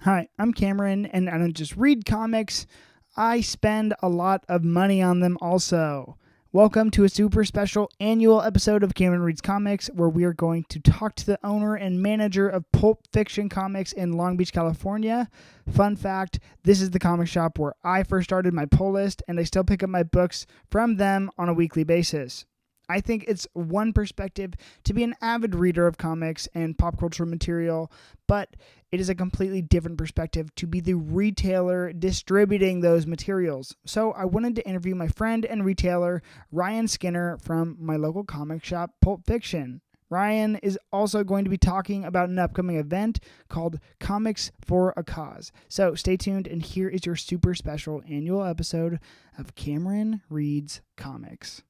Hi, I'm Cameron, and I don't just read comics, I spend a lot of money on them also. Welcome to a super special annual episode of Cameron Reads Comics, where we are going to talk to the owner and manager of Pulp Fiction Comics in Long Beach, California. Fun fact, this is the comic shop where I first started my pull list, and I still pick up my books from them on a weekly basis. I think it's one perspective to be an avid reader of comics and pop culture material, but it is a completely different perspective to be the retailer distributing those materials. So I wanted to interview my friend and retailer, Ryan Skinner, from my local comic shop, Pulp Fiction. Ryan is also going to be talking about an upcoming event called Comics for a Cause. So stay tuned, and here is your super special annual episode of Cameron Reads Comics.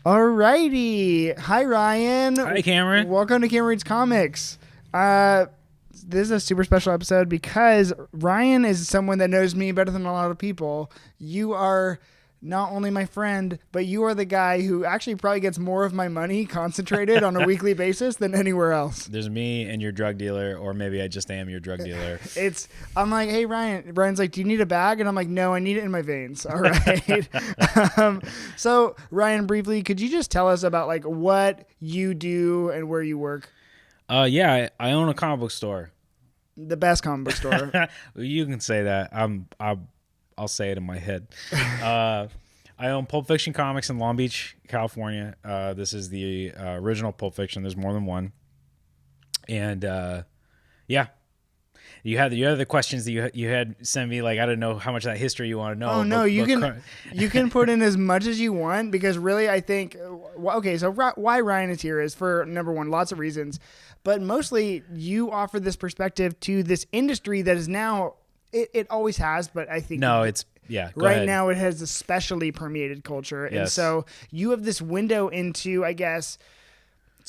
Alrighty. Hi, Ryan. Hi, Cameron. Welcome to Cameron Reads Comics. This is a super special episode because Ryan is someone that knows me better than a lot of people. You are not only my friend, but you are the guy who actually probably gets more of my money concentrated on a weekly basis than anywhere else. There's me and your drug dealer, or maybe I just am your drug dealer. I'm like, hey, Ryan. Ryan's like, do you need a bag? And I'm like, no, I need it in my veins. All right. So Ryan, briefly, could you just tell us about like what you do and where you work? Yeah, I own a comic book store. The best comic book store. You can say that. I'll say it in my head. I own Pulp Fiction Comics in Long Beach, California. This is the original Pulp Fiction. There's more than one. And yeah, you had the other questions that you had sent me. Like, I don't know how much of that history you want to know. Oh no, you can put in as much as you want, because really I think okay. So why Ryan is here is for number one, lots of reasons, but mostly you offer this perspective to this industry that is now. It always has, but I think no, it's yeah. Right now, it has especially permeated culture, and so you have this window into, I guess,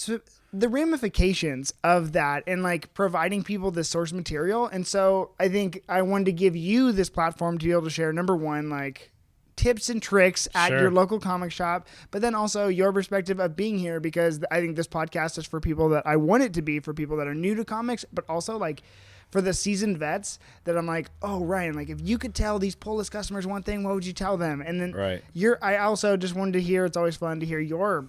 the ramifications of that, and like providing people this source material. And so I think I wanted to give you this platform to be able to share, number one, like tips and tricks at your local comic shop, but then also your perspective of being here, because I think this podcast is for people that I want it to be, for people that are new to comics, but also like for the seasoned vets that I'm like, oh, Ryan, like if you could tell these pull list customers one thing, what would you tell them? And then I also just wanted to hear, it's always fun to hear your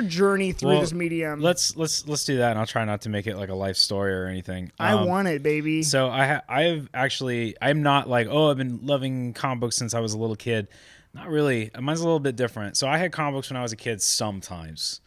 journey through this medium. Let's do that, and I'll try not to make it like a life story or anything. I want it, baby. So I'm not like, oh, I've been loving comic books since I was a little kid. Not really. Mine's a little bit different. So I had comic books when I was a kid sometimes.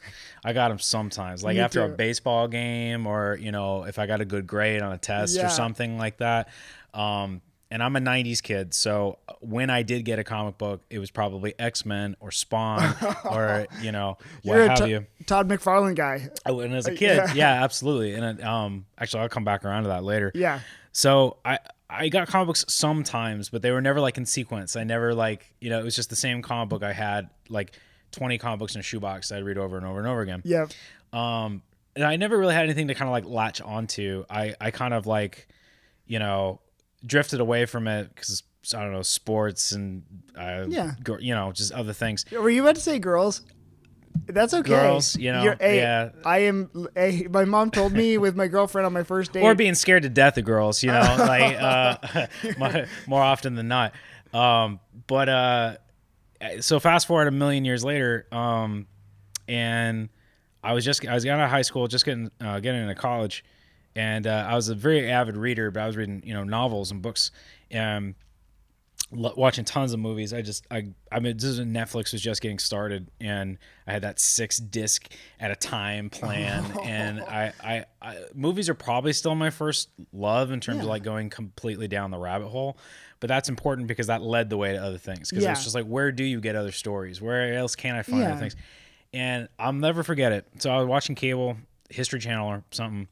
I got them sometimes. Like after a baseball game, or, you know, if I got a good grade on a test or something like that. And I'm a 90s kid. So when I did get a comic book, it was probably X-Men or Spawn or, you know, what have you. Todd McFarlane guy. And as a kid, yeah, absolutely. And actually, I'll come back around to that later. Yeah. So I got comic books sometimes, but they were never like in sequence. I never like, you know, it was just the same comic book I had, like 20 comic books in a shoebox I'd read over and over and over again. Yeah. And I never really had anything to kind of like latch onto. I kind of like, you know, drifted away from it because, I don't know, sports and, you know, just other things. Were you about to say girls? That's okay. Girls, you know, I am. My mom told me with my girlfriend on my first date. Or being scared to death of girls, you know, like more often than not. So fast forward a million years later, and I was out of high school, just getting into college, and I was a very avid reader, but I was reading, you know, novels and books, and watching tons of movies. I mean, this is when Netflix was just getting started, and I had that 6-disc at a time plan. And I movies are probably still my first love in terms of like going completely down the rabbit hole. But that's important because that led the way to other things. Because it's just like, where do you get other stories? Where else can I find other things? And I'll never forget it. So I was watching cable, History Channel or something,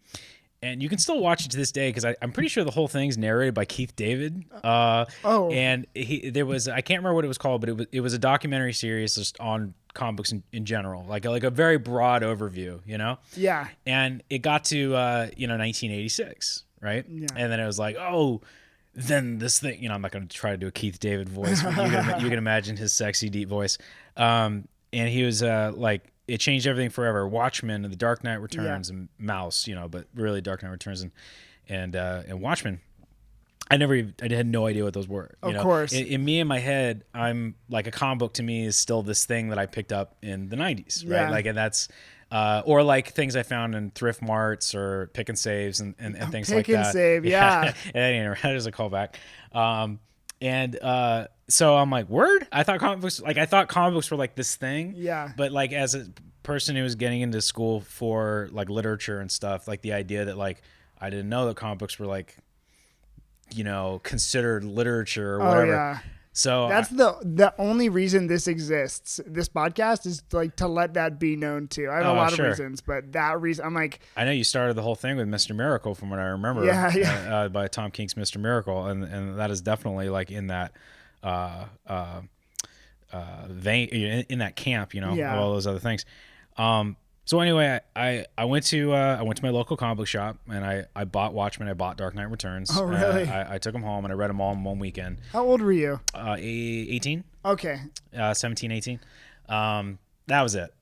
and you can still watch it to this day because I'm pretty sure the whole thing's narrated by Keith David. And there was, I can't remember what it was called, but it was a documentary series just on comic books in general, like a very broad overview, you know? Yeah. And it got to 1986, right? Yeah. And then it was like, oh, then this thing, I'm not going to try to do a Keith David voice, but you can imagine his sexy deep voice. And he was like, it changed everything forever. Watchmen and The Dark Knight Returns and Mouse, but really Dark Knight Returns and Watchmen. I had no idea what those were. Of course. In my head, I'm like, a comic book to me is still this thing that I picked up in the 90s, right? Yeah. Like, and that's, or like things I found in thrift marts or pick and saves and things like that. Pick and save, yeah. Anyway, that is a callback. So I'm like, word? I thought comic books were like this thing. Yeah. But like, as a person who was getting into school for like literature and stuff, like the idea that like, I didn't know that comic books were like, considered literature or whatever. Oh, yeah. So that's the only reason this exists. This podcast is like to let that be known too. I have a lot of reasons, but that reason, I'm like, I know you started the whole thing with Mr. Miracle from what I remember. Yeah. By Tom King's Mr. Miracle, and that is definitely like in that vein, in that camp, of all those other things. So anyway, I went to my local comic book shop and I bought Watchmen. I bought Dark Knight Returns. Oh, really? I took them home and I read them all in one weekend. How old were you? 18. Okay. 17, 18. That was it.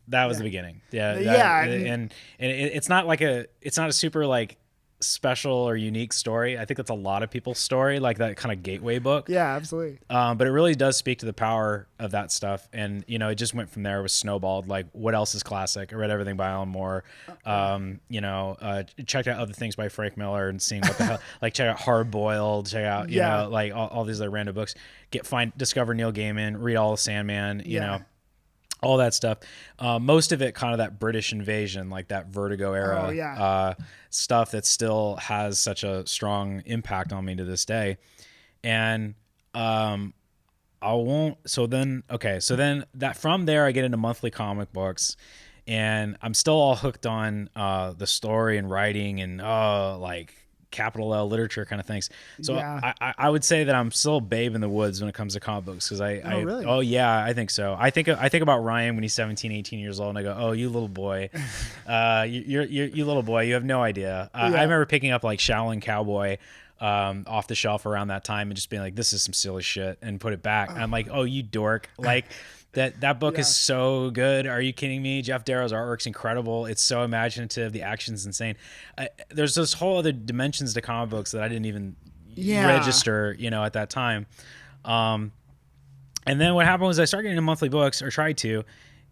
That was the beginning. Yeah. Yeah. And it's not a super like special or unique story. I think that's a lot of people's story, like that kind of gateway book. Yeah, absolutely. But it really does speak to the power of that stuff. And, it just went from there. It was snowballed. Like, what else is classic? I read everything by Alan Moore. Checked out other things by Frank Miller and seeing what the hell, like check out Hard Boiled, check out, like all these other random books, discover Neil Gaiman, read all of Sandman, you know, all that stuff. Most of it kind of that British invasion, like that Vertigo era stuff that still has such a strong impact on me to this day. And so then that from there I get into monthly comic books and I'm still all hooked on the story and writing and like capital L literature kind of things. So I would say that I'm still a babe in the woods when it comes to comic books because really? Oh yeah, I think so. I think about Ryan when he's 17, 18 years old and I go, oh, you little boy. You little boy, you have no idea. I remember picking up like Shaolin Cowboy off the shelf around that time and just being like, this is some silly shit and put it back. And I'm like, oh, you dork. Like that book is so good. Are you kidding me? Jeff Darrow's artwork's incredible. It's so imaginative. The action's insane. There's this whole other dimensions to comic books that I didn't even register, at that time. And then what happened was I started getting into monthly books or tried to.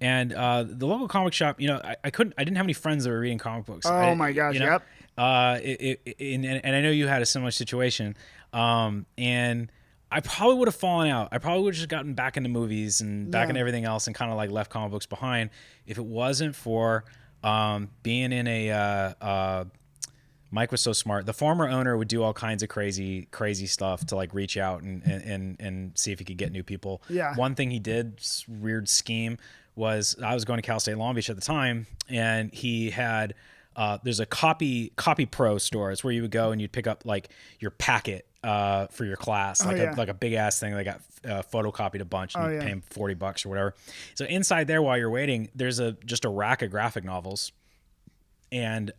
And the local comic shop, I didn't have any friends that were reading comic books. Oh my gosh, yep. And I know you had a similar situation. And I probably would have fallen out. I probably would have just gotten back into movies and back into everything else and kind of like left comic books behind if it wasn't for being in a Mike was so smart. The former owner would do all kinds of crazy stuff to like reach out and see if he could get new people. Yeah. One thing he did, weird scheme, was I was going to Cal State Long Beach at the time, and he had there's a copy pro store. It's where you would go and you'd pick up like your packet for your class, like a big ass thing. They got photocopied a bunch and you pay them $40 or whatever. So inside there, while you're waiting, there's just a rack of graphic novels, and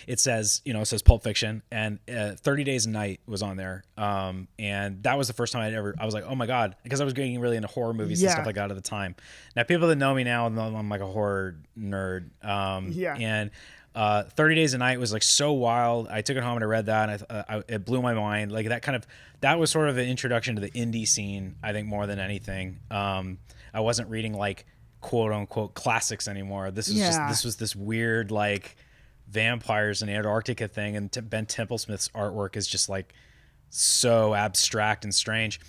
it says Pulp Fiction, and 30 Days a Night was on there. And that was the first time I was like, oh my God, because I was getting really into horror movies and stuff like that at the time. Now people that know me now know I'm like a horror nerd. And 30 Days a Night was like so wild. I took it home and I read that, and it blew my mind. Like that was sort of an introduction to the indie scene, I think, more than anything. I wasn't reading like quote unquote classics anymore. This was this weird like vampires in Antarctica thing, and Ben Templesmith's artwork is just like so abstract and strange.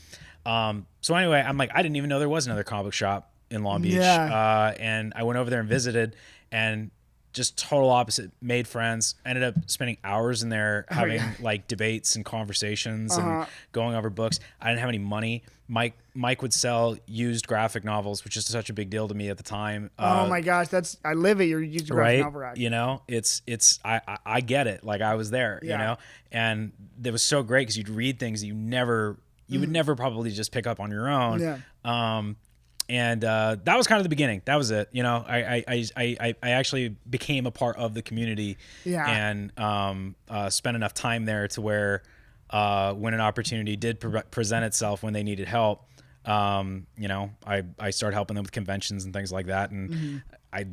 So anyway, I'm like, I didn't even know there was another comic book shop in Long Beach. And I went over there and visited, and just total opposite. Made friends. Ended up spending hours in there having like debates and conversations and going over books. I didn't have any money. Mike would sell used graphic novels, which is such a big deal to me at the time. Oh my gosh, I live at your used graphic novel rack. You know, I get it. Like I was there, you know, and it was so great because you'd read things that you would never probably just pick up on your own. Yeah. And that was kind of the beginning. That was it. You know, I actually became a part of the community and spent enough time there to where when an opportunity did present itself when they needed help, you know, I started helping them with conventions and things like that. And I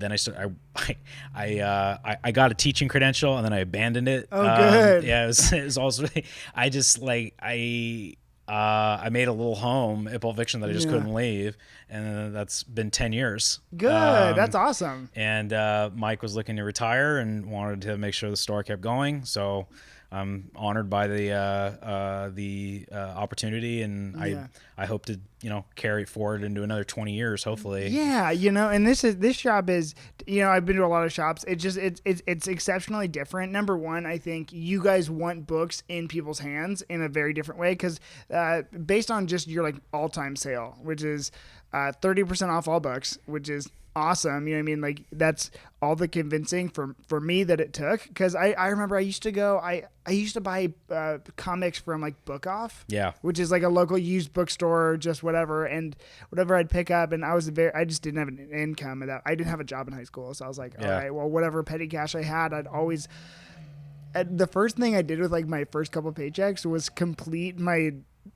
got a teaching credential and then I abandoned it. Oh, good. Yeah, it was also I made a little home at Pulp Fiction that I just couldn't leave, and that's been 10 years. Good, that's awesome. And Mike was looking to retire and wanted to make sure the store kept going, so I'm honored by the opportunity, and I hope to, you know, carry it forward into another 20 years, hopefully. Yeah, you know, and this shop is, you know, I've been to a lot of shops. It's exceptionally different. Number one, I think you guys want books in people's hands in a very different way because based on just your like all-time sale, which is 30% off all books, which is awesome. You know what I mean? Like that's all the convincing for me that it took. Cause I remember I used to buy comics from like Book Off. Yeah. Which is like a local used bookstore, just whatever. And whatever I'd pick up. And I just didn't have an income. I didn't have a job in high school. So I was like, all right, well, whatever petty cash I had, the first thing I did with like my first couple paychecks was complete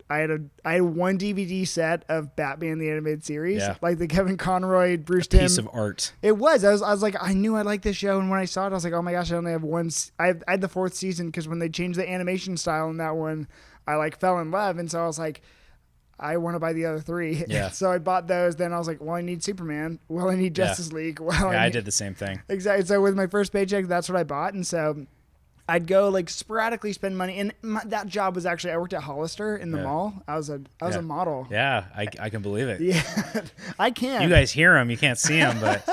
I had one DVD set of Batman the Animated Series, like the Kevin Conroy, Bruce Timm. Piece of art. It was. I was like, I knew I liked this show, and when I saw it, I was like, oh my gosh, I only have one. I had the 4th season because when they changed the animation style in that one, I like fell in love, and so I was like, I want to buy the other 3. Yeah. So I bought those. Then I was like, well, I need Superman. Well, I need Justice League. Well, I did the same thing. Exactly. So with my first paycheck, that's what I bought, and so I'd go like sporadically spend money, and that job was actually I worked at Hollister in the mall. I was a model. Yeah, I can believe it. Yeah, I can. You guys hear him, you can't see him, but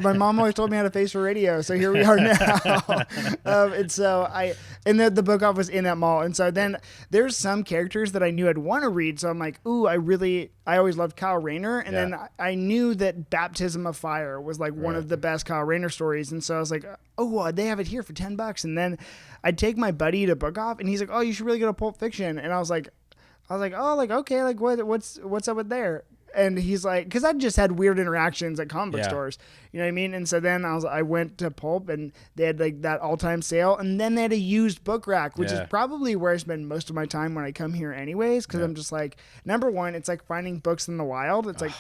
my mom always told me how to face for radio, so here we are now. And so the Book Off was in that mall, and so then there's some characters that I knew I'd want to read, so I'm like, ooh, I always loved Kyle Rayner, and then I knew that Baptism of Fire was like one of the best Kyle Rayner stories, and so I was like, oh, they have it here for $10, and then I'd take my buddy to Book Off, and he's like, oh, you should really go to Pulp Fiction, and I was like, oh, like okay, like what's up with there? And he's like, because I just had weird interactions at comic book stores, you know what I mean? And so then I went to Pulp, and they had like that all-time sale, and then they had a used book rack, which is probably where I spend most of my time when I come here anyways, because I'm just like, number one, it's like finding books in the wild. It's like,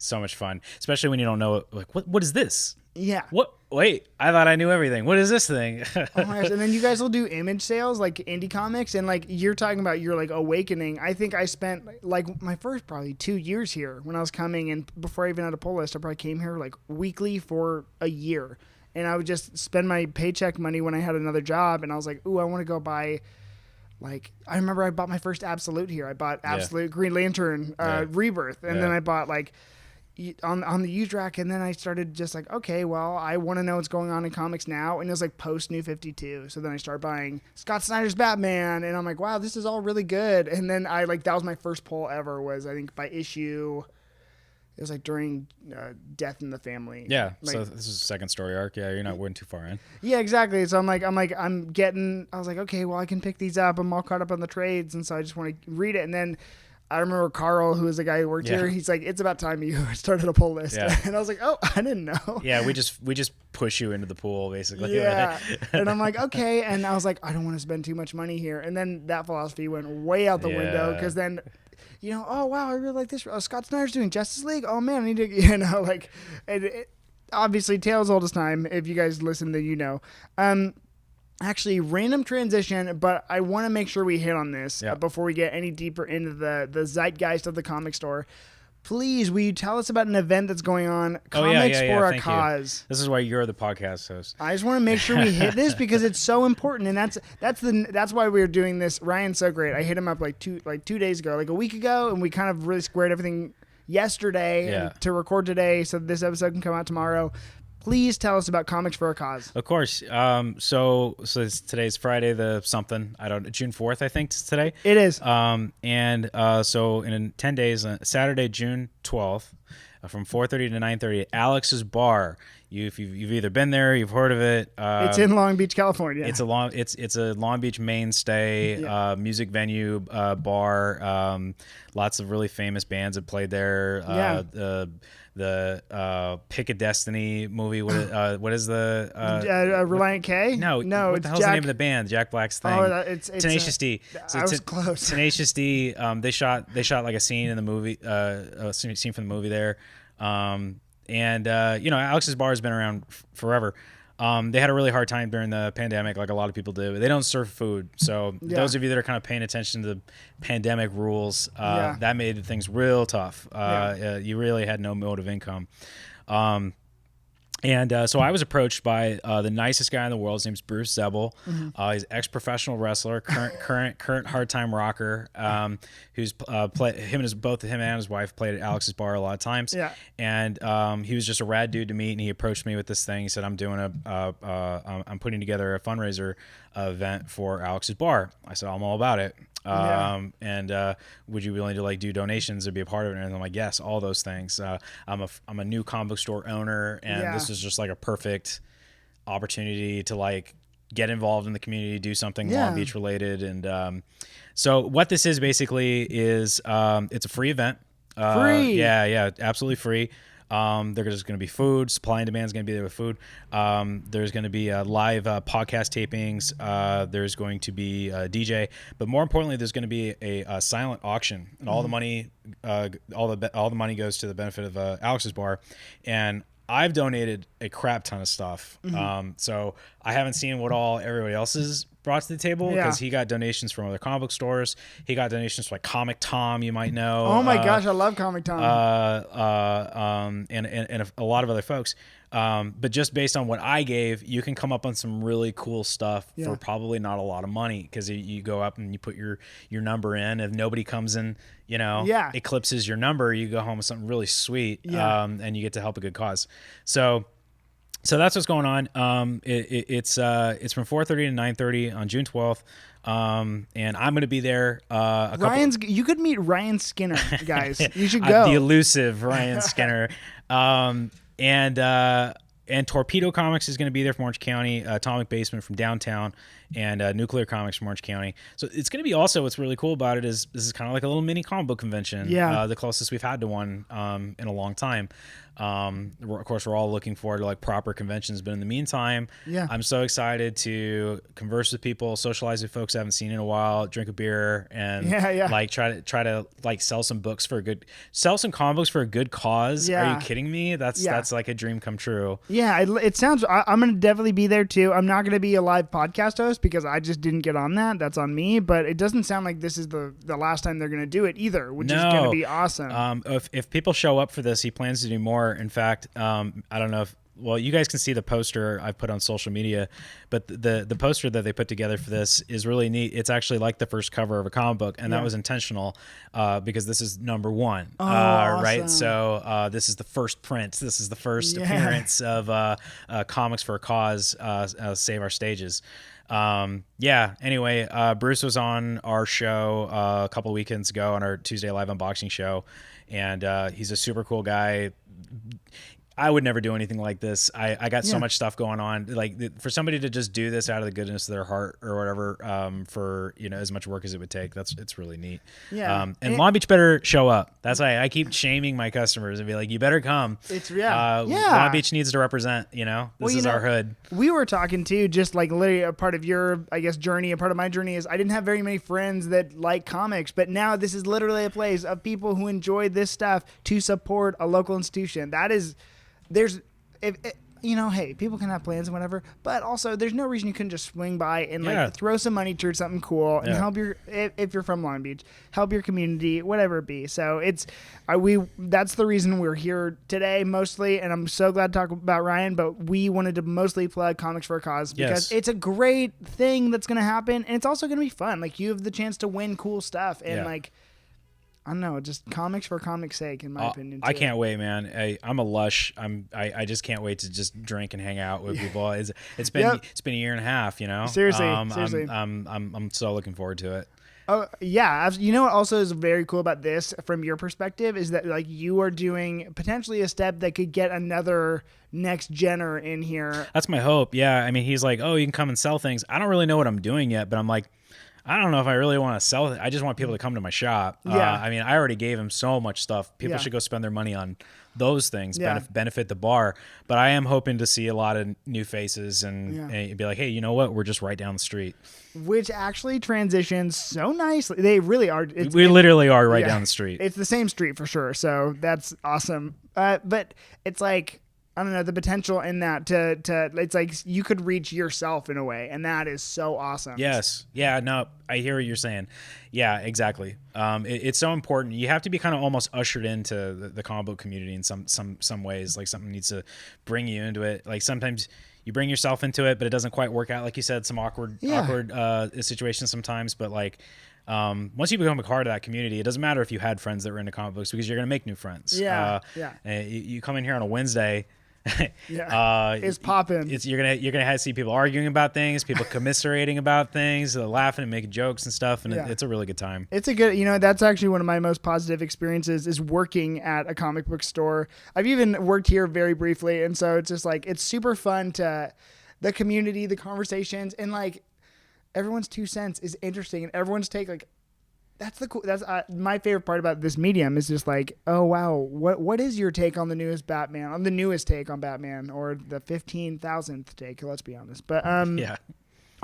so much fun, especially when you don't know, like, what is this? Yeah. What? Wait, I thought I knew everything. What is this thing? Oh my gosh. And then you guys will do image sales, like indie comics, and like you're talking about your like awakening. I think I spent like my first probably 2 years here when I was coming, and before I even had a pull list, I probably came here like weekly for a year. And I would just spend my paycheck money when I had another job, and I was like, ooh, I want to go buy. Like, I remember I bought my first Absolute here. I bought Absolute Green Lantern Rebirth, and then I bought like on the used rack, and then I started just like, okay, well, I want to know what's going on in comics now, and it was like post New 52, so then I started buying Scott Snyder's Batman, and I'm like, wow, this is all really good, and then that was my first pull ever, was I think by issue, it was like during Death in the Family. Yeah, like, so this is a second story arc. Yeah, you're not going too far in. Yeah, exactly. So I was like, okay, well, I can pick these up. I'm all caught up on the trades, and so I just want to read it, and then I remember Carl, who was the guy who worked here. He's like, "It's about time you started a pull list," and I was like, "Oh, I didn't know." Yeah, we just push you into the pool, basically. Yeah, and I'm like, okay, and I was like, I don't want to spend too much money here, and then that philosophy went way out the window because then, you know, oh wow, I really like this. Oh, Scott Snyder's doing Justice League. Oh man, I need to, you know, like, obviously, tales old as time. If you guys listen, then you know. Actually, random transition, but I want to make sure we hit on this before we get any deeper into the zeitgeist of the comic store. Please, will you tell us about an event that's going on? Comics for a Cause. This is why you're the podcast host. I just want to make sure we hit this because it's so important, and that's why we were doing this. Ryan's so great. I hit him up like 2 days ago, like a week ago, and we kind of really squared everything yesterday to record today, so this episode can come out tomorrow. Please tell us about Comics for a Cause. Of course. So today's Friday the something. I don't know, June 4th, I think it's today. It is. So in 10 days, Saturday, June 12th, from 4:30 to 9:30 at Alex's Bar. If you've either been there, you've heard of it. It's in Long Beach, California. It's a Long Beach mainstay music venue, bar. Lots of really famous bands have played there. The Pick a Destiny movie. What is the Reliant K? No, what the hell's the name of the band? Jack Black's thing. Oh, it's Tenacious D. I was close. Tenacious D. They shot like a scene in the movie, a scene from the movie there. Alex's Bar has been around forever. They had a really hard time during the pandemic, like a lot of people do. They don't serve food, so those of you that are kind of paying attention to the pandemic rules, that made things real tough. You really had no mode of income. So I was approached by the nicest guy in the world. His name's Bruce Zebel. He's an ex-professional wrestler, current hard time rocker, who's both him and his wife played at Alex's Bar a lot of times. Yeah. And he was just a rad dude to meet, and he approached me with this thing. He said, I'm I'm putting together a fundraiser event for Alex's Bar. I said, I'm all about it. Would you be willing to do donations or be a part of it? And I'm like, yes, all those things. I'm a new comic book store owner, and this is just like a perfect opportunity to get involved in the community, do something Long Beach related. And so what this is basically is it's a free event. Free. Absolutely free. There's just going to be food. Supply and demand is going to be there with food. There's going to be live podcast tapings. There's going to be a DJ, but more importantly, there's going to be a silent auction, and all the money, all the money goes to the benefit of Alex's Bar. And I've donated a crap ton of stuff. So I haven't seen what all everybody else has brought to the table, because he got donations from other comic book stores. He got donations from Comic Tom, you might know. Oh my gosh, I love Comic Tom. And a lot of other folks. But just based on what I gave, you can come up on some really cool stuff for probably not a lot of money, because you go up and you put your number in. If nobody comes in, eclipses your number, you go home with something really sweet, and you get to help a good cause. So that's what's going on. It's from 4:30 to 9:30 on June 12th. And I'm going to be there. You could meet Ryan Skinner, guys. You should go. The elusive Ryan Skinner. And Torpedo Comics is going to be there from Orange County, Atomic Basement from downtown, and Nuclear Comics from Orange County. So it's going to be also, what's really cool about it is this is kind of like a little mini comic book convention. The closest we've had to one in a long time. Of course, we're all looking forward to proper conventions, but in the meantime, I'm so excited to converse with people, socialize with folks I haven't seen in a while, drink a beer, and try to sell some books sell some comic books for a good cause. Are you kidding me? That's like a dream come true. It sounds. I'm gonna definitely be there too. I'm not gonna be a live podcast host because I just didn't get on that. That's on me. But it doesn't sound like this is the last time they're gonna do it either, which is gonna be awesome. If people show up for this, he plans to do more. In fact, I don't know if you guys can see the poster I put on social media, but the poster that they put together for this is really neat. It's actually like the first cover of a comic book, and that was intentional because this is number one. Awesome. Right? So this is the first print. This is the first appearance of Comics for a Cause, Save Our Stages. Anyway, Bruce was on our show a couple of weekends ago on our Tuesday Live unboxing show, and he's a super cool guy. I would never do anything like this. I got so much stuff going on. For somebody to just do this out of the goodness of their heart or whatever, for as much work as it would take, it's really neat. And Long Beach better show up. That's why I keep shaming my customers and be like, you better come. Long Beach needs to represent. This is our hood. We were talking too, just literally a part of your, journey. A part of my journey is I didn't have very many friends that like comics, but now this is literally a place of people who enjoy this stuff to support a local institution. Hey, people can have plans and whatever, but also there's no reason you couldn't just swing by and throw some money towards something cool and help if you're from Long Beach, help your community, whatever it be. So that's the reason we're here today mostly, and I'm so glad to talk about Ryan, but we wanted to mostly plug Comics for a Cause because it's a great thing that's going to happen, and it's also going to be fun. You have the chance to win cool stuff, and I don't know, just comics for comics' sake, in my opinion. I too. can't wait, man. I'm a lush. I just can't wait to just drink and hang out with people. It's been Yep. it's been a year and a half, you know. Seriously. I'm so looking forward to it. Oh yeah, you know what also is very cool about this from your perspective is that like you are doing potentially a step that could get another next gener in here. That's my hope. Yeah, I mean, he's like, oh, you can come and sell things. I don't really know what I'm doing yet, but I'm like, I don't know if I really want to sell it. I just want people to come to my shop. Yeah. I mean, I already gave him so much stuff. People Yeah. should go spend their money on those things, Yeah. benefit the bar. But I am hoping to see a lot of new faces and be like, hey, you know what? We're just right down the street. Which actually transitions so nicely. They really are. We literally are right down the street. It's the same street for sure. So that's awesome. But it's like, I don't know, the potential in that to it's like you could reach yourself in a way, and that is so awesome. Yes. Yeah, no, I hear what you're saying. Yeah, exactly. It's so important. You have to be kind of almost ushered into the comic book community in some ways. Like something needs to bring you into it. Like sometimes you bring yourself into it, but it doesn't quite work out. Like you said, some awkward situations sometimes. But like once you become a part of that community, it doesn't matter if you had friends that were into comic books because you're going to make new friends. Yeah. You come in here on a Wednesday. It's popping. You're gonna see people arguing about things, people commiserating about things, laughing and making jokes and stuff, and it's a really good time. It's a good, that's actually one of my most positive experiences is working at a comic book store. I've even worked here very briefly, and so it's just like it's super fun to the community, the conversations, and like everyone's 2 cents is interesting, and everyone's take like. That's my favorite part about this medium is just like, oh wow, what is your take on the newest Batman, on the newest take on Batman, or the 15,000th take? Let's be honest, but yeah.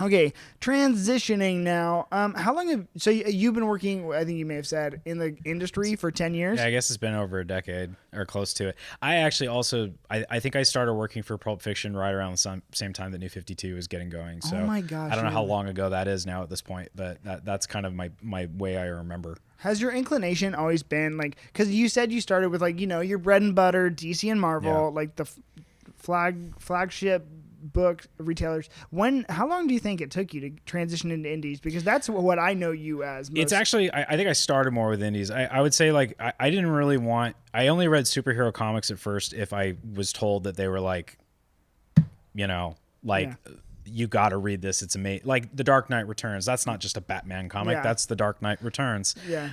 Okay, transitioning now. How long so you've been working? I think you may have said in the industry for 10 years. Yeah, I guess it's been over a decade or close to it. I actually also I think I started working for Pulp Fiction right around the same time that New 52 was getting going. So oh my gosh, I don't know how long ago that is now at this point, but that's kind of my way I remember. Has your inclination always been like? Because you said you started with like your bread and butter DC and Marvel, like the flagship book retailers. How long do you think it took you to transition into indies? Because that's what I know you as. It's actually I think I started more with indies. I would say like I didn't really want. I only read superhero comics at first if I was told that they were like, you got to read this. It's amazing. Like The Dark Knight Returns. That's not just a Batman comic. Yeah. That's The Dark Knight Returns. Yeah.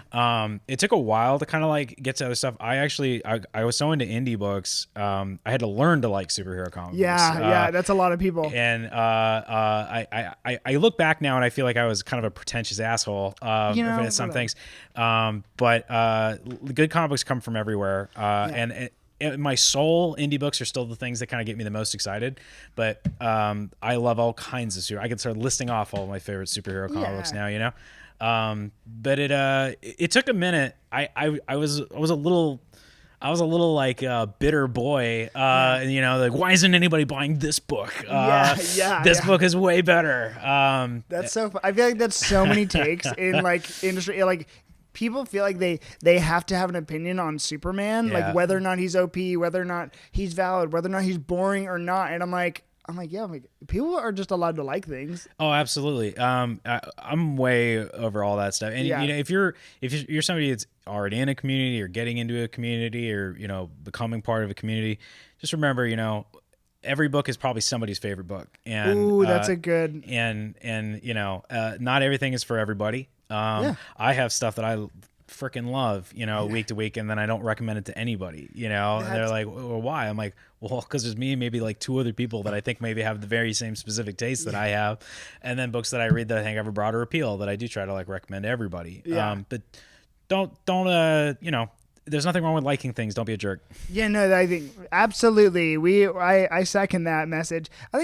It took a while to kind of like get to other stuff. I was so into indie books. I had to learn to like superhero comics. Yeah. That's a lot of people. And I look back now and I feel like I was kind of a pretentious asshole for some things. But good comic books come from everywhere. And in my soul, indie books are still the things that kind of get me the most excited. But I love all kinds of I can start listing off all of my favorite superhero comic books now, but it took a minute. I was a little like a bitter boy, like why isn't anybody buying this book? This book is way better. That's so fun. I feel like that's so many takes in like industry, like. People feel like they have to have an opinion on Superman, like whether or not he's OP, whether or not he's valid, whether or not he's boring or not. And I'm like, people are just allowed to like things. Oh, absolutely. I'm way over all that stuff. And if you're somebody that's already in a community or getting into a community or becoming part of a community, just remember, every book is probably somebody's favorite book. And ooh, that's a good. And not everything is for everybody. I have stuff that I freaking love, week to week, and then I don't recommend it to anybody, and they're like, well, why? I'm like, well, because there's me and maybe like 2 other people that I think maybe have the very same specific taste that I have, and then books that I read that I think have a broader appeal that I do try to like recommend to everybody. But don't there's nothing wrong with liking things. Don't be a jerk. Yeah, no, I think absolutely. I second that message. I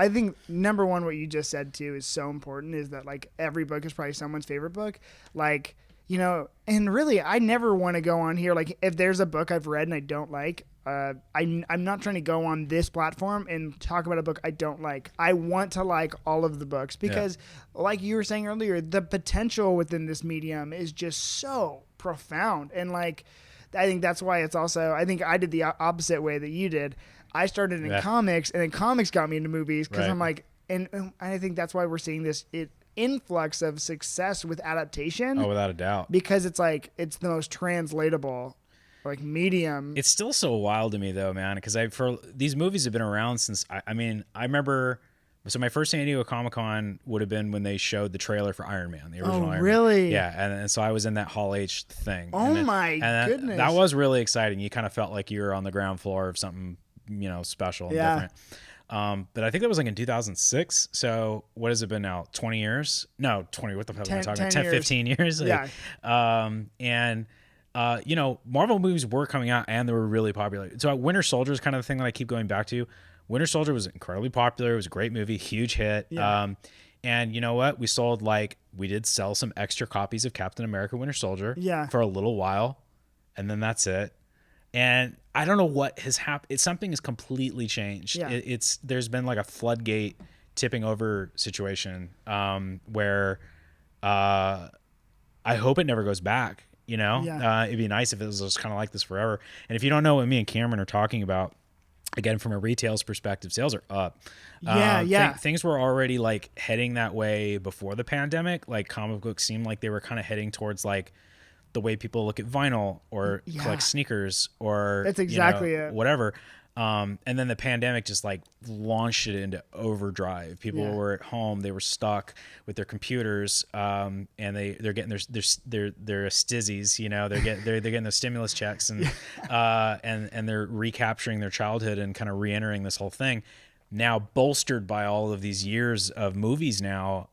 think number one, what you just said too is so important is that like every book is probably someone's favorite book. Like, and really I never want to go on here. Like if there's a book I've read and I don't like, I'm not trying to go on this platform and talk about a book I don't like. I want to like all of the books because like you were saying earlier, the potential within this medium is just so profound. And like, I think that's why it's also, I think I did the opposite way that you did. I started in comics and then comics got me into movies because I'm like, and I think that's why we're seeing this. influx of success with adaptation. Oh, without a doubt. Because it's like it's the most translatable like medium. It's still so wild to me though, man, because for these movies have been around since I remember. So my first San Diego Comic-Con would have been when they showed the trailer for Iron Man, the original Iron Man. Really? Yeah, and so I was in that Hall H thing. Oh my goodness. That was really exciting. You kind of felt like you were on the ground floor of something, special and different. But I think that was like in 2006. So what has it been now? 20 years? No, 20. What the fuck am I talking about? 10, 15 years? Like, Marvel movies were coming out and they were really popular. So Winter Soldier is kind of the thing that I keep going back to. Winter Soldier was incredibly popular. It was a great movie, huge hit. Yeah. And you know what? We did sell some extra copies of Captain America Winter Soldier for a little while. And then that's it. And I don't know what has happened. Something has completely changed. Yeah. There's been like a floodgate tipping over situation where I hope it never goes back. It'd be nice if it was just kind of like this forever. And if you don't know what me and Cameron are talking about, again, from a retail's perspective, sales are up. Things were already like heading that way before the pandemic. Like comic books seemed like they were kind of heading towards like the way people look at vinyl or collect sneakers or that's exactly it. Whatever. And then the pandemic just like launched it into overdrive. People were at home, they were stuck with their computers, and they're getting their stizzies, they're getting those stimulus checks and they're recapturing their childhood and kind of re-entering this whole thing. Now bolstered by all of these years of movies now,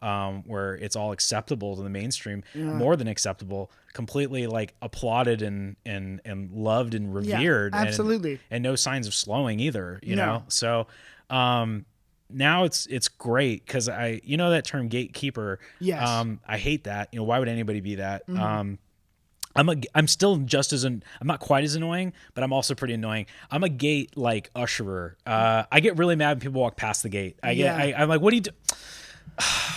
where it's all acceptable to the mainstream, more than acceptable, completely like applauded and loved and revered. Absolutely. And no signs of slowing either, you know? So, now it's great. Cause that term gatekeeper, I hate that. Why would anybody be that? Mm-hmm. I'm still I'm not quite as annoying, but I'm also pretty annoying. I'm a gate like usherer. I get really mad when people walk past the gate. I'm like, what do you do?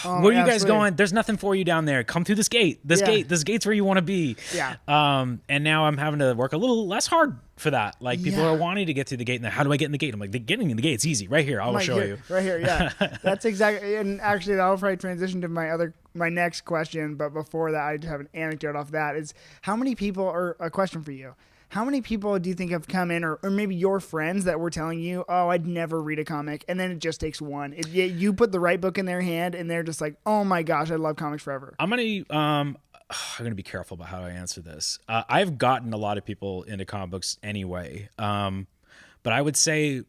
Where are you guys going? There's nothing for you down there. Come through this gate. This gate's where you want to be. Yeah. And now I'm having to work a little less hard for that. Like people are wanting to get through the gate. And how do I get in the gate? I'm like, getting in the gate's easy. Right here. I will show you. Right here. Yeah. That's exactly. And actually, that'll probably transition to my next question. But before that, I have an anecdote off that. Is how many people, or a question for you. How many people do you think have come in, or maybe your friends that were telling you, oh, I'd never read a comic, and then it just takes one. You put the right book in their hand, and they're just like, oh my gosh, I love comics forever. I'm gonna be careful about how I answer this. I've gotten a lot of people into comic books anyway, but I would say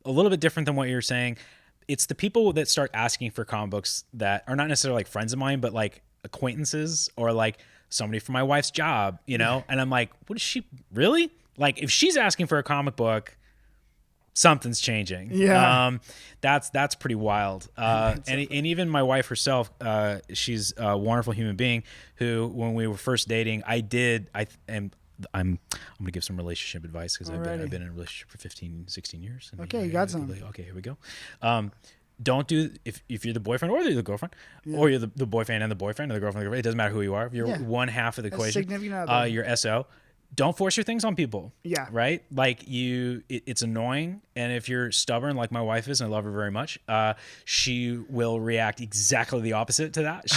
a little bit different than what you're saying. It's the people that start asking for comic books that are not necessarily like friends of mine, but like acquaintances or like somebody from my wife's job, and I'm like, what is she really? Like, if she's asking for a comic book, something's changing. Yeah. That's pretty wild. And even my wife herself, she's a wonderful human being who, when we were first dating, I'm going to give some relationship advice because I've been in a relationship for 15, 16 years. Okay, you got some. Okay, here we go. Don't do if you're the boyfriend or you're the girlfriend, or you're the boyfriend and the boyfriend or the girlfriend. It doesn't matter who you are. If you're one half of the equation, you're SO. Don't force your things on people. Yeah. Right. Like it's annoying, and if you're stubborn, like my wife is, and I love her very much, she will react exactly the opposite to that.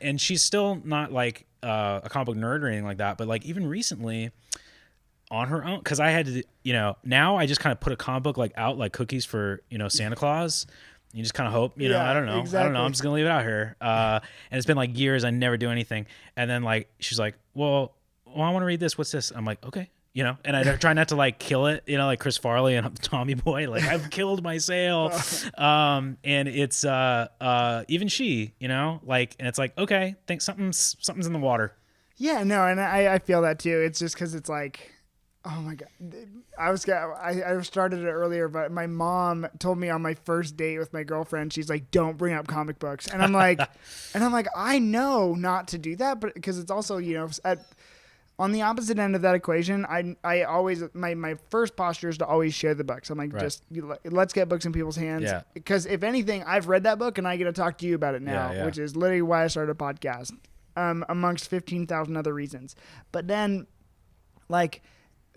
And she's still not like a comic book nerd or anything like that, but like even recently. On her own, because I had to, now I just kind of put a comic book like out like cookies for Santa Claus. You just kind of hope, I don't know, exactly. I don't know. I'm just gonna leave it out here. And it's been like years. I never do anything. And then like she's like, well, I want to read this. What's this? I'm like, okay, And I try not to like kill it, like Chris Farley and Tommy Boy. Like I've killed my sale. And it's even she, like, and it's like, okay, think something's in the water. Yeah, no, and I feel that too. It's just because it's like. Oh my God. I started it earlier, but my mom told me on my first date with my girlfriend, she's like, don't bring up comic books. And I'm like, I know not to do that, but because it's also, on the opposite end of that equation, I always, my first posture is to always share the books. I'm like, let's get books in people's hands. Yeah. Because if anything, I've read that book and I get to talk to you about it now, which is literally why I started a podcast, amongst 15,000 other reasons. But then like,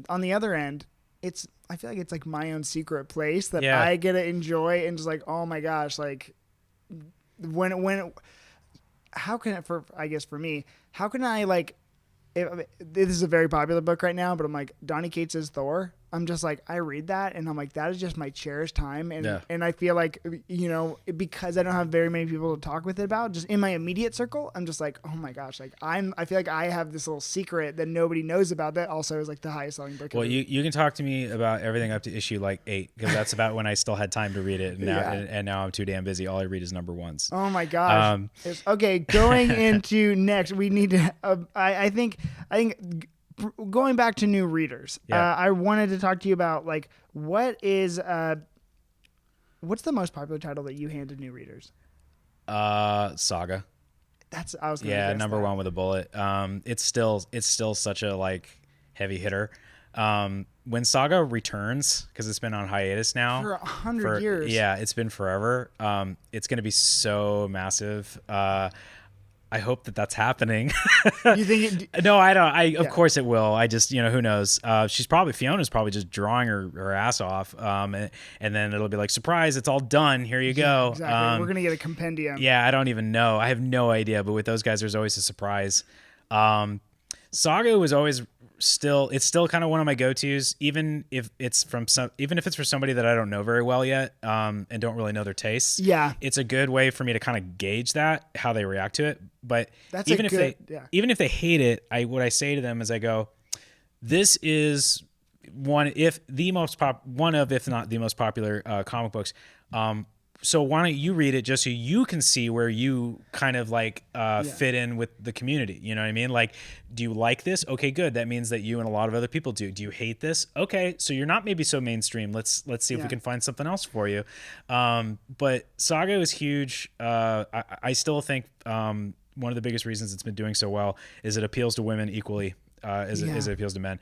on the other end, I feel like it's like my own secret place that I get to enjoy and just like, oh my gosh, like when how can it I guess for me, how can I like this is a very popular book right now, but I'm like Donny Cates' Thor. I'm just like, I read that and I'm like, that is just my cherished time. And I feel like, because I don't have very many people to talk with it about, just in my immediate circle, I'm just like, oh my gosh, like I feel like I have this little secret that nobody knows about that also is like the highest selling book. Well, you can talk to me about everything up to issue like 8, because that's about when I still had time to read it. And now, and now I'm too damn busy. All I read is number 1s. Oh my gosh. Okay. Going into next, we need to, I think going back to new readers, I wanted to talk to you about like what's the most popular title that you handed new readers? Saga. I was gonna guess number that. 1 with a bullet. It's still such a like heavy hitter. When Saga returns, because it's been on hiatus now for 100 years. Yeah, it's been forever. It's gonna be so massive. I hope that that's happening. You think No, I don't. Of course it will. I just, who knows? Fiona's probably just drawing her ass off. And then it'll be like, surprise, it's all done. Here you go. Exactly. We're going to get a compendium. Yeah, I don't even know. I have no idea. But with those guys, there's always a surprise. Saga was always it's still kind of one of my go-tos, even if it's for somebody that I don't know very well yet, and don't really know their tastes. Yeah, it's a good way for me to kind of gauge how they react to it. But even if they hate it, what I say to them is I go, this is one of, if not the most popular comic books. So why don't you read it just so you can see where you kind of like fit in with the community? You know what I mean? Like, do you like this? Okay, good. That means that you and a lot of other people do. Do you hate this? Okay, so you're not maybe so mainstream. Let's see if we can find something else for you. But Saga is huge. I still think one of the biggest reasons it's been doing so well is it appeals to women equally as it appeals to men.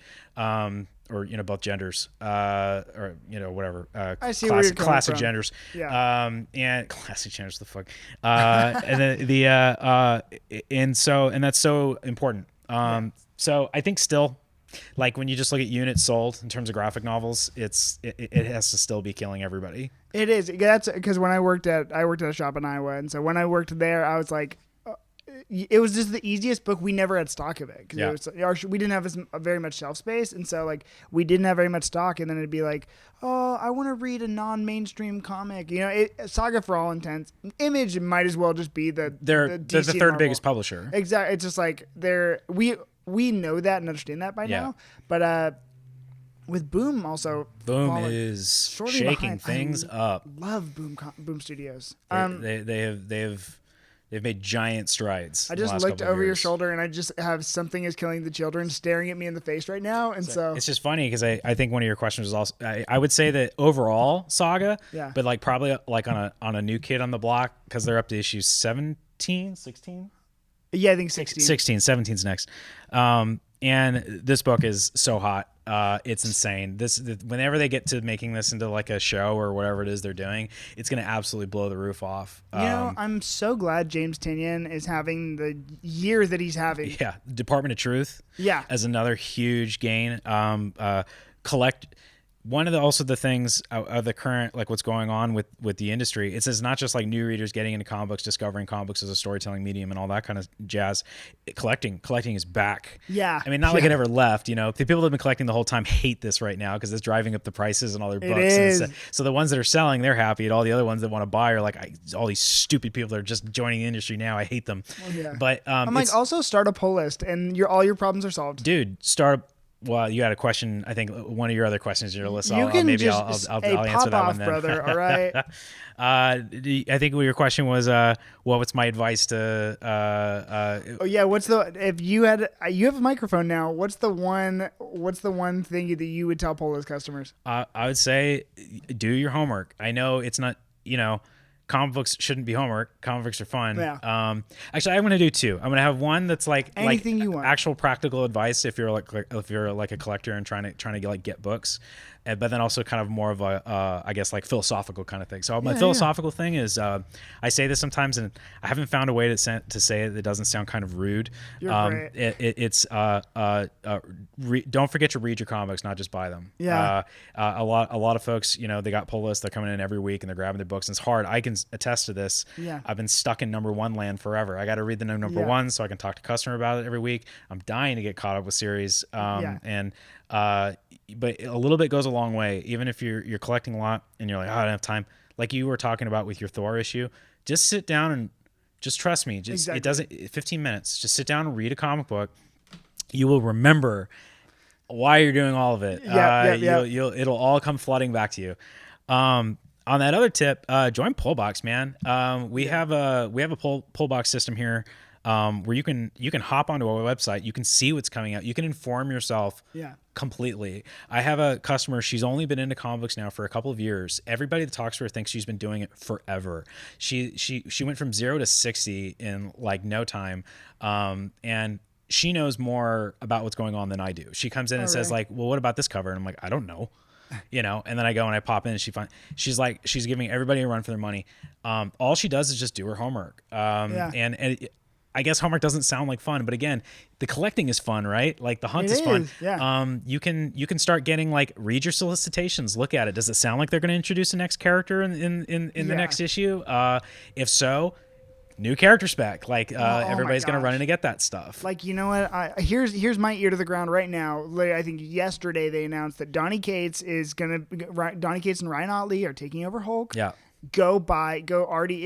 Or both genders, or whatever. I see where you're coming classic from. genders. Yeah. And classic genders. The fuck. And then and that's so important. So I think still, like when you just look at units sold in terms of graphic novels, it has to still be killing everybody. It is. That's because when I worked at a shop in Iowa, and so when I worked there, I was like, it was just the easiest book. We never had stock of it because we didn't have very much shelf space, and so like we didn't have very much stock. And then it'd be like, oh, I want to read a non-mainstream comic. Saga for all intents, Image might as well just be they're the third biggest publisher. Exactly. It's just like we know that and understand that by now, but with Boom also. Boom is shaking things up. Love Boom Studios. They've made giant strides. I just looked over your shoulder and I just have Something Is Killing the Children staring at me in the face right now. And so it's just funny because I think one of your questions was also, I would say that overall Saga, but like probably like on a new kid on the block, because they're up to issue 17, 16? Yeah, I think 16. 16, 17's next. And this book is so hot. It's insane. Whenever they get to making this into like a show or whatever it is they're doing, it's going to absolutely blow the roof off. I'm so glad James Tynion is having the year that he's having. Yeah. Department of Truth. Yeah. As another huge gain. One of the things of the current, like what's going on with the industry, it's not just like new readers getting into comic books, discovering comic books as a storytelling medium and all that kind of jazz. Collecting is back. Yeah. I mean, not like it ever left, The people that have been collecting the whole time hate this right now because it's driving up the prices and all their books. It is. So the ones that are selling, they're happy. And all the other ones that want to buy are like, all these stupid people that are just joining the industry now. I hate them. Well, yeah. But I'm like, also start a pull list and all your problems are solved. Dude, well, you had a question. I think one of your other questions in your list. I'll answer that one then. Brother. All right. I think your question was, what's my advice to? If you have a microphone now, what's the one thing that you would tell Polo's customers? I would say, do your homework. I know it's not, comic books shouldn't be homework. Comic books are fun. Yeah. Actually, I'm going to do 2. I'm going to have one that's like anything you want. Actual practical advice if you're like a collector and trying to like get books, but then also kind of more of a I guess like philosophical kind of thing. So my philosophical thing is I say this sometimes and I haven't found a way to say it that doesn't sound kind of rude. You're great. Don't forget to read your comics, not just buy them. Yeah. A lot of folks, they got pull lists. They're coming in every week and they're grabbing their books. And it's hard. I can attest to this. Yeah. I've been stuck in #1 land forever. I got to read the number one so I can talk to customer about it every week. I'm dying to get caught up with series. And but a little bit goes a long way. Even if you're collecting a lot and you're like, oh, I don't have time. Like you were talking about with your Thor issue, just sit down and just trust me. Just It doesn't 15 minutes. Just sit down and read a comic book. You will remember why you're doing all of it. It'll all come flooding back to you. On that other tip, join Pullbox, man. We have a Pullbox system here where you can hop onto our website. You can see what's coming out. You can inform yourself completely. I have a customer. She's only been into comic books now for a couple of years. Everybody that talks to her thinks she's been doing it forever. She went from 0 to 60 in like no time. And she knows more about what's going on than I do. She comes in and says like, well, what about this cover? And I'm like, I don't know. And then I go and I pop in and she's giving everybody a run for their money. All she does is just do her homework. I guess homework doesn't sound like fun, but again, the collecting is fun, right? Like the hunt is fun. Yeah. You can start getting like, read your solicitations, look at it. Does it sound like they're going to introduce the next character in the next issue? If so, new character spec. Like everybody's going to run in to get that stuff. Like, you know what? Here's my ear to the ground right now. I think yesterday they announced that Donny Cates and Ryan Otley are taking over Hulk. Yeah. Go already.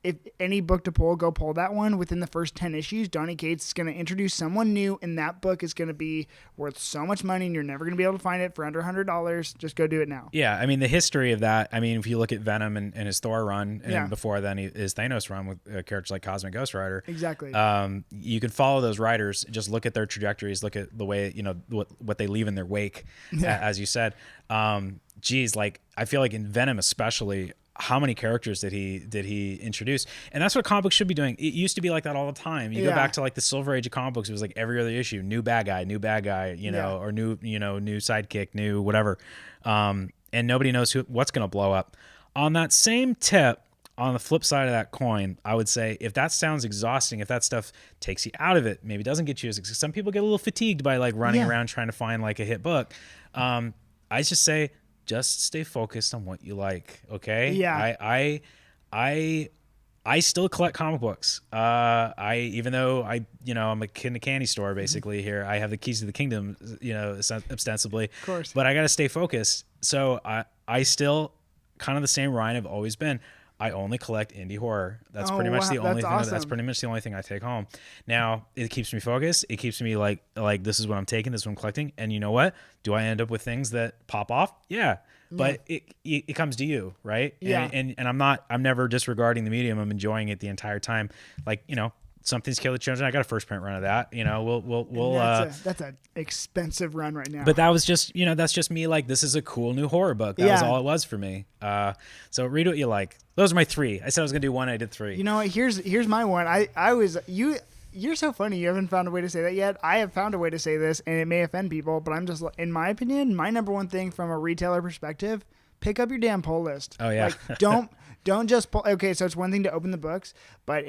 If any book to pull, go pull that one. Within the first 10 issues, Donny Cates is going to introduce someone new, and that book is going to be worth so much money, and you're never going to be able to find it for under $100. Just go do it now. Yeah, I mean, the history of that, I mean, if you look at Venom and his Thor run, and before then his Thanos run with characters like Cosmic Ghost Rider. Exactly. You can follow those writers, just look at their trajectories, look at the way, what they leave in their wake, as you said. Like, I feel like in Venom especially, how many characters did he introduce? And that's what comic books should be doing. It used to be like that all the time. You go back to like the Silver Age of comic books. It was like every other issue, new bad guy, or new sidekick, new whatever. And nobody knows what's going to blow up. On that same tip, on the flip side of that coin, I would say if that sounds exhausting, if that stuff takes you out of it, maybe doesn't get you as, some people get a little fatigued by like running around trying to find like a hit book. I just say, just stay focused on what you like. Okay. Yeah. I still collect comic books. Even though I'm a kid in a candy store basically here, I have the keys to the kingdom, ostensibly, of course, but I got to stay focused. So I still kind of the same Ryan I've always been. I only collect indie horror. That's pretty much the only thing. Awesome. That's pretty much the only thing I take home. Now it keeps me focused. It keeps me like this is what I'm taking. This is what I'm collecting. And you know what? Do I end up with things that pop off? Yeah. But it comes to you, right? Yeah. And I'm never disregarding the medium. I'm enjoying it the entire time. Like, Something's Kill the Children. I got a first print run of that. We'll that's an expensive run right now. But that was just, that's just me. Like, this is a cool new horror book. That was all it was for me. So read what you like. Those are my 3. I said I was gonna do 1. I did 3. You know what? Here's my one. You're so funny. You haven't found a way to say that yet. I have found a way to say this, and it may offend people, but I'm just, in my opinion, my number one thing from a retailer perspective, pick up your damn pull list. Oh yeah. Like, don't just pull. Okay, so it's one thing to open the books, but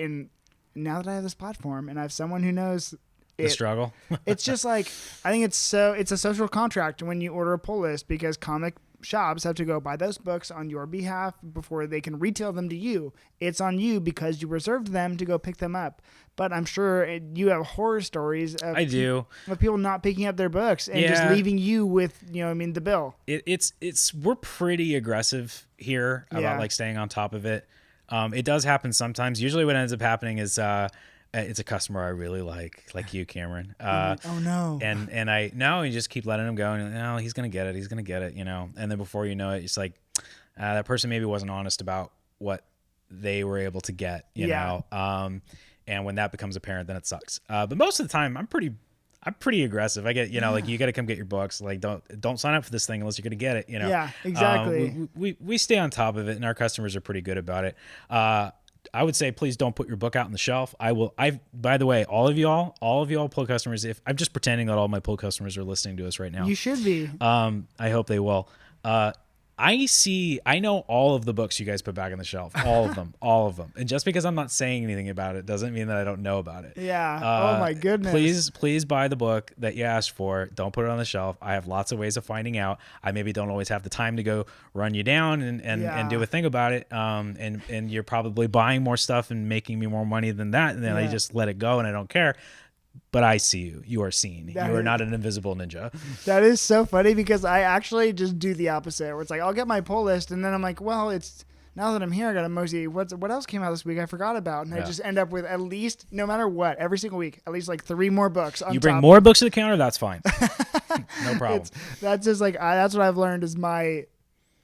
now that I have this platform and I have someone who knows the struggle, it's just like, I think it's a social contract when you order a pull list, because comic shops have to go buy those books on your behalf before they can retail them to you. It's on you because you reserved them to go pick them up. But I'm sure you have horror stories of people not picking up their books and just leaving you with, the bill. We're pretty aggressive here about like staying on top of it. It does happen sometimes. Usually what ends up happening is it's a customer I really like you, Cameron. Oh no. And you just keep letting him go, and no, he's gonna get it. And then before you know it, it's like that person maybe wasn't honest about what they were able to get, you know. And when that becomes apparent, then it sucks. But most of the time, I'm pretty aggressive. I get, like, you got to come get your books. Like, don't sign up for this thing unless you're going to get it, Yeah, exactly. We stay on top of it, and our customers are pretty good about it. I would say, please don't put your book out on the shelf. By the way, all of y'all pull customers, if I'm just pretending that all my pull customers are listening to us right now. You should be. I hope they will. I know all of the books you guys put back on the shelf, all of them, all of them. And just because I'm not saying anything about it doesn't mean that I don't know about it. Yeah. Oh my goodness. Please buy the book that you asked for. Don't put it on the shelf. I have lots of ways of finding out. I maybe don't always have the time to go run you down and do a thing about it. And you're probably buying more stuff and making me more money than that. And then I just let it go and I don't care. But I see you. You are seen. You are not an invisible ninja. That is so funny because I actually just do the opposite. Where it's like I'll get my pull list and then I'm like, well, it's now that I'm here, I got to mostly what else came out this week I forgot about, and I just end up with at least, no matter what, every single week, at least like 3 more books. On you bring more books to the counter, that's fine. No problem. That's just like that's what I've learned is my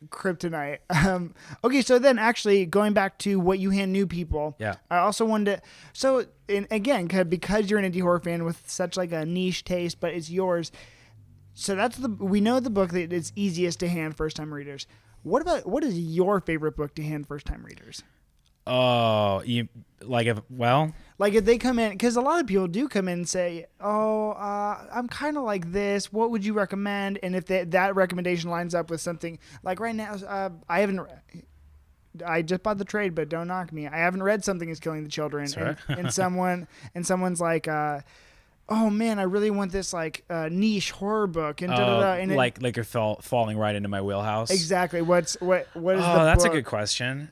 kryptonite. Okay, so then actually going back to what you hand new people, I also wanted to, again, because you're an indie horror fan with such like a niche taste, but it's yours. So we know the book that it's easiest to hand first time readers. What is your favorite book to hand first time readers? Oh, like if they come in, because a lot of people do come in and say, I'm kind of like this. What would you recommend? And if that recommendation lines up with something like right now, I just bought the trade, but don't knock me. I haven't read Something is Killing the Children, and someone's like, oh man, I really want this like niche horror book, and and like you're falling right into my wheelhouse. Exactly. What is the that's book? A good question.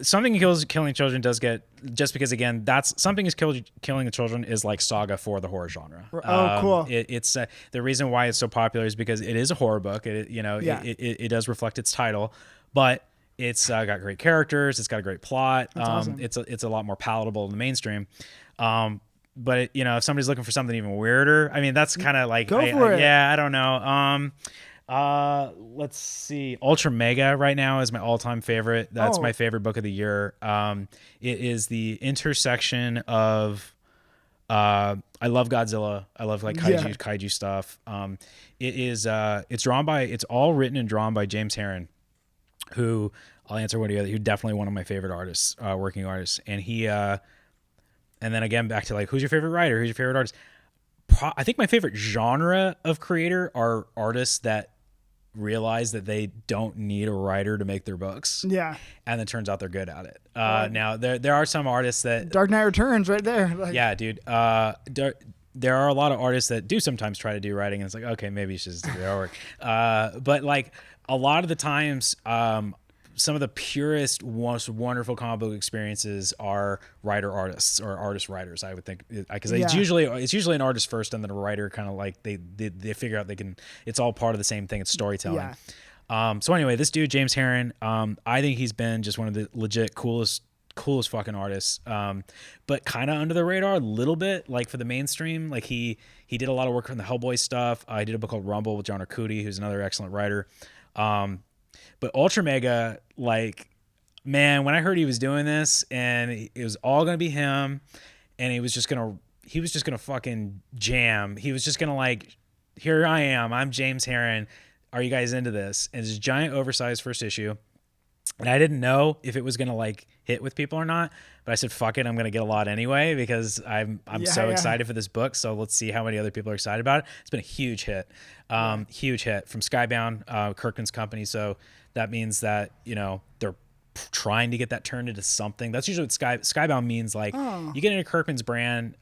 Something Killing Children does get, just because again, that's Something is Killing the Children is like saga for the horror genre. Oh, cool. It's the reason why it's so popular is because it is a horror book. It does reflect its title, but it's got great characters. It's got a great plot. That's awesome. It's a lot more palatable in the mainstream. But if somebody's looking for something even weirder, I mean, that's kind of like, go for it. Yeah, I don't know. Let's see. Ultra Mega right now is my all-time favorite. That's my favorite book of the year. It is the intersection of, I love Godzilla. I love like kaiju stuff. It's all written and drawn by James Herron, who I'll answer who's definitely one of my favorite artists, working artists. And he, and then again, back to like, who's your favorite writer? Who's your favorite artist? I think my favorite genre of creator are artists that realize that they don't need a writer to make their books. Yeah. And it turns out they're good at it. Now, there are some artists that... Dark Knight Returns right there. Yeah, dude. There are a lot of artists that do sometimes try to do writing, and it's like, okay, maybe you should just do their work. But like a lot of the times... some of the purest, most wonderful comic book experiences are writer-artists or artist-writers, I would think, because it's usually an artist first and then a writer, kind of like they figure out it's all part of the same thing. It's storytelling. Yeah. So anyway, this dude James Herron, I think he's been just one of the legit coolest fucking artists, but kind of under the radar a little bit, like for the mainstream. Like he did a lot of work on the Hellboy stuff. I did a book called Rumble with John Arcudi, who's another excellent writer. But Ultra Mega, like, man, when I heard he was doing this and it was all going to be him and he was just going to fucking jam. He was just going to like, here I am. I'm James Herron. Are you guys into this? And it's a giant oversized first issue. And I didn't know if it was going to like hit with people or not, but I said, fuck it. I'm going to get a lot anyway, because I'm so excited for this book. So let's see how many other people are excited about it. It's been a huge hit. Huge hit from Skybound, Kirkman's company. So that means that, they're trying to get that turned into something. That's usually what Skybound means. Like you get into Kirkman's brand.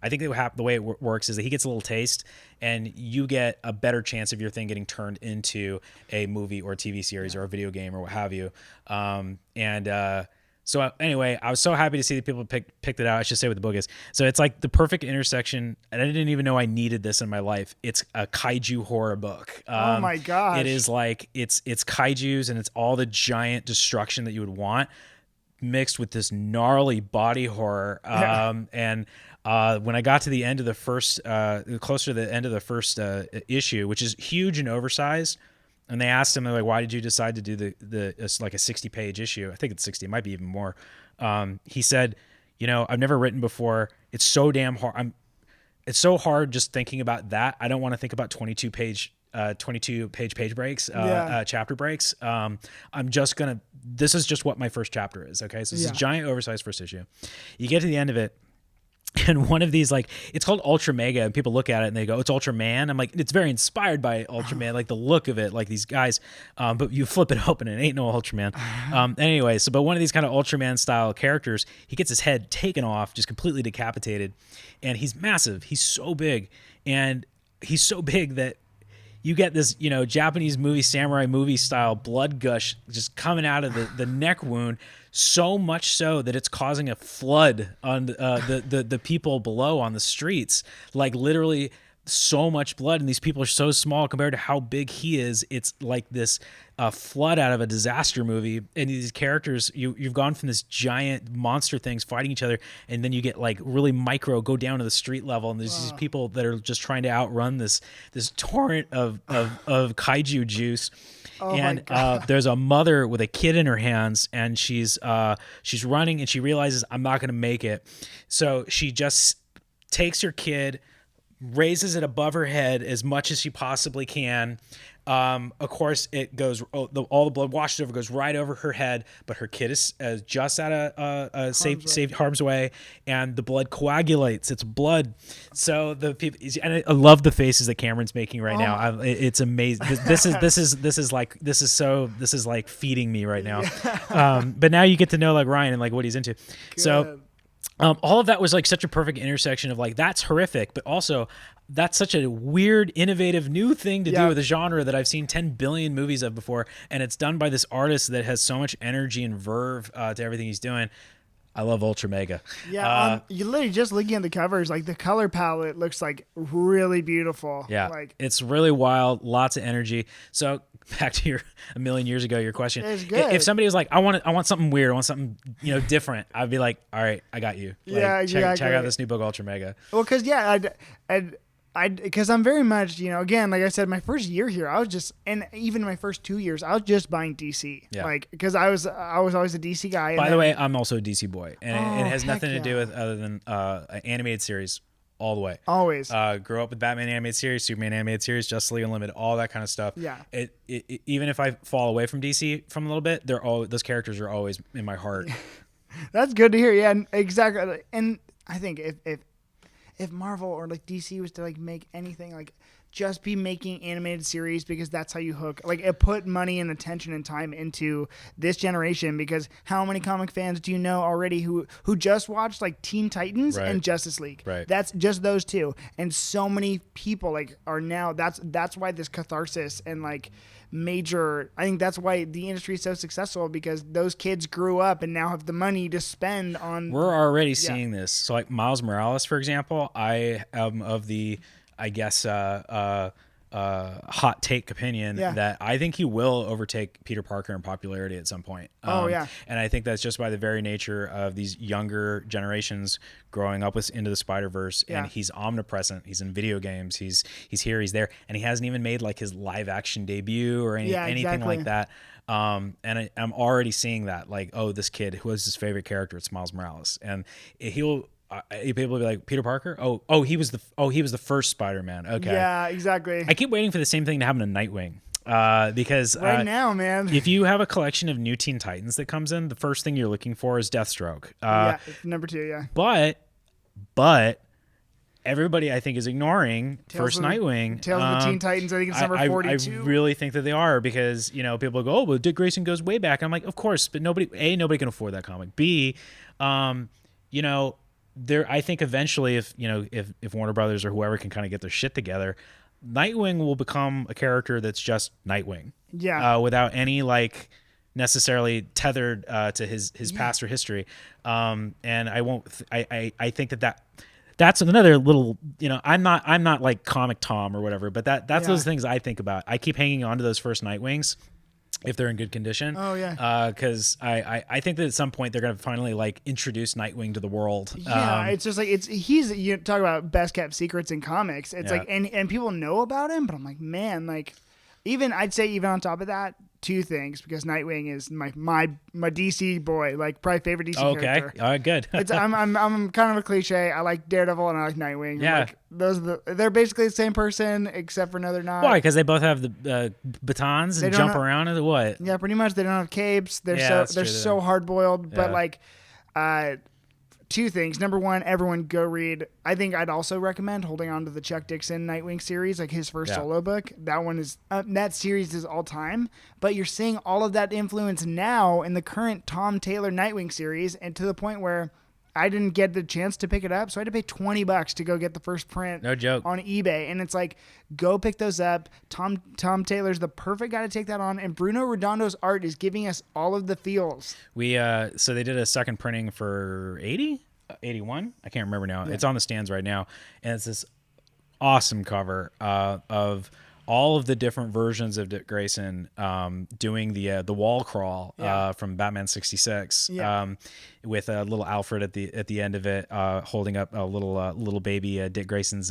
I think the way it works is that he gets a little taste and you get a better chance of your thing getting turned into a movie or a TV series or a video game or what have you. So anyway, I was so happy to see that people picked it out. I should say what the book is. So it's like the perfect intersection, and I didn't even know I needed this in my life. It's a kaiju horror book. Oh my gosh. It is like, it's kaijus and it's all the giant destruction that you would want mixed with this gnarly body horror. And when I got to the end of the first, closer to the end of the first issue, which is huge and oversized, and they asked him, like, why did you decide to do it's like a 60-page issue? I think it's 60. It might be even more. He said, I've never written before. It's so damn hard. It's so hard just thinking about that. I don't want to think about 22 page breaks, chapter breaks. This is just what my first chapter is. Okay. So it's a giant oversized first issue. You get to the end of it And one of these, like, it's called Ultra Mega, and people look at it and they go, "It's Ultraman." I'm like, it's very inspired by Ultraman, like the look of it, like these guys. But you flip it open and it ain't no Ultraman. Anyway, but one of these kind of Ultraman style characters, he gets his head taken off, just completely decapitated, and he's massive. He's so big, and he's so big that you get this, Japanese samurai movie style blood gush just coming out of the neck wound, so much so that it's causing a flood on the people below on the streets. Like literally so much blood, and these people are so small compared to how big he is. It's like this flood out of a disaster movie, and these characters, you've gone from this giant monster things fighting each other, and then you get like really micro, go down to the street level, and there's these people that are just trying to outrun this torrent of kaiju juice. And there's a mother with a kid in her hands, and she's running, and she realizes, I'm not going to make it. So she just takes her kid, raises it above her head as much as she possibly can. Of course, it goes, all the blood washes over, goes right over her head, but her kid is just out of safe harm's way, and the blood coagulates. It's blood. So the people, and I love the faces that Cameron's making right now. It's amazing. This is like feeding me right now. But now you get to know like Ryan and like what he's into. Good. So. All of that was like such a perfect intersection of like, that's horrific, but also that's such a weird, innovative, new thing to do with a genre that I've seen 10 billion movies of before. And it's done by this artist that has so much energy and verve to everything he's doing. I love Ultra Mega. Yeah, you literally just looking at the covers, like the color palette looks like really beautiful. Yeah, like it's really wild, lots of energy. So back to a million years ago, your question. It's good. If somebody was like, I want something weird, I want something different, I'd be like, all right, I got you. Like, yeah, exactly. Check out this new book, Ultra Mega. Well, because I'm very much, again, like I said, my first year here, I was just, and even my first 2 years, I was just buying DC. Yeah. Like, because I was always a DC guy. By the way, I'm also a DC boy, and it has nothing to do with other than an animated series all the way. Always. Grow up with Batman animated series, Superman animated series, Justice League Unlimited, all that kind of stuff. Yeah. It even if I fall away from DC from a little bit, those characters are always in my heart. That's good to hear. Yeah, exactly. And I think if Marvel or like DC was to like make anything, like just be making animated series, because that's how you hook, like it put money and attention and time into this generation. Because how many comic fans do you know already who just watched like Teen Titans and Justice League? Right. That's just those two. And so many people like are now, that's why this catharsis and like major, I think that's why the industry is so successful, because those kids grew up and now have the money to spend on. We're already seeing this. So like Miles Morales, for example, I am of the, I guess, hot take opinion that I think he will overtake Peter Parker in popularity at some point. And I think that's just by the very nature of these younger generations growing up with Into the Spider-Verse, and he's omnipresent. He's in video games. He's here, he's there, and he hasn't even made like his live action debut or anything like that. And I'm already seeing that, like, oh, this kid, who is his favorite character? It's Miles Morales, and people will be like, Peter Parker? Oh, he was the first Spider-Man. Okay. Yeah, exactly. I keep waiting for the same thing to happen to Nightwing. Because right now, man, if you have a collection of new Teen Titans that comes in, the first thing you're looking for is Deathstroke. It's number 2, yeah. But everybody, I think, is ignoring Nightwing. Tales of the Teen Titans, I think it's number 42. I really think that they are, because people go, oh, well, Dick Grayson goes way back. I'm like, of course, but nobody can afford that comic. B, I think eventually, if Warner Brothers or whoever can kind of get their shit together, Nightwing will become a character that's just Nightwing. Yeah. Without any like necessarily tethered to his past or history. And I won't. I think that's another little. I'm not like Comic Tom or whatever, but that's those things I think about. I keep hanging on to those first Nightwings, if they're in good condition. Oh yeah. Because I think that at some point they're gonna finally like introduce Nightwing to the world. Yeah, it's just like he's you talk about best kept secrets in comics. It's like and people know about him, but I'm like, man, like I'd say even on top of that, 2 things, because Nightwing is my DC boy, like probably favorite DC character. Okay, all right, good. I'm kind of a cliche. I like Daredevil and I like Nightwing. Yeah, like, they're basically the same person except for they're not. Why? Because they both have the batons and jump around and what? Yeah, pretty much. They don't have capes. They're so hard boiled. But like, two things. Number one, everyone go read. I think I'd also recommend holding on to the Chuck Dixon Nightwing series, like his first solo book. That one is that series is all time. But you're seeing all of that influence now in the current Tom Taylor Nightwing series, and to the point where I didn't get the chance to pick it up, so I had to pay $20 to go get the first print. No joke. On eBay, and it's like, go pick those up. Tom Taylor's the perfect guy to take that on, and Bruno Redondo's art is giving us all of the feels. We so they did a second printing for 81. I can't remember now. Yeah. It's on the stands right now, and it's this awesome cover of all of the different versions of Dick Grayson doing the wall crawl from Batman 66 with a little Alfred at the end of it holding up a little baby Dick Grayson's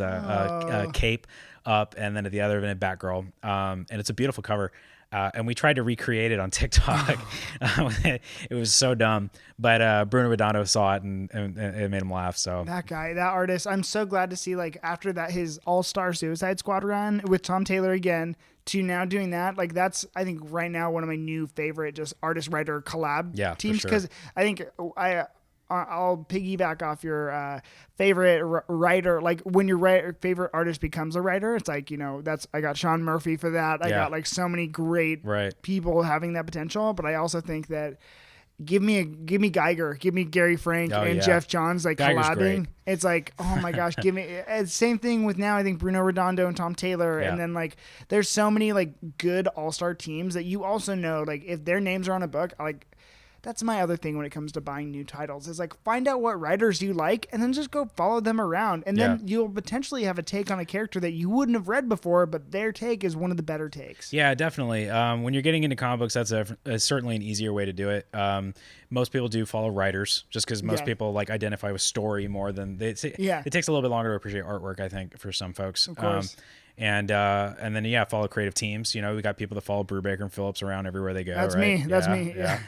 cape up, and then at the other end Batgirl, and it's a beautiful cover. And we tried to recreate it on TikTok. It was so dumb, but Bruno Redondo saw it and it made him laugh. So that guy, that artist, I'm so glad to see, like, after that, his All-Star Suicide Squad run with Tom Taylor again, to now doing that. Like, that's, I think, right now one of my new favorite just artist-writer collab teams, because I think I'll piggyback off your favorite writer. Like, when your favorite artist becomes a writer, it's like, I got Sean Murphy for that. I got like so many great people having that potential. But I also think that give me Geiger, give me Gary Frank and Jeff Johns, like, Geiger's collabing. Great. It's like, oh my gosh, give me same thing with now. I think Bruno Redondo and Tom Taylor, and then like there's so many like good all-star teams that you also know, like, if their names are on a book, that's my other thing when it comes to buying new titles, is like, find out what writers you like and then just go follow them around. And then you'll potentially have a take on a character that you wouldn't have read before, but their take is one of the better takes. Yeah, definitely. When you're getting into comic books, that's certainly an easier way to do it. Most people do follow writers just because most people like identify with story more than it takes a little bit longer to appreciate artwork, I think, for some folks. Of course. And then follow creative teams. We got people that follow Brubaker and Phillips around everywhere they go. That's right? me. That's me. Yeah.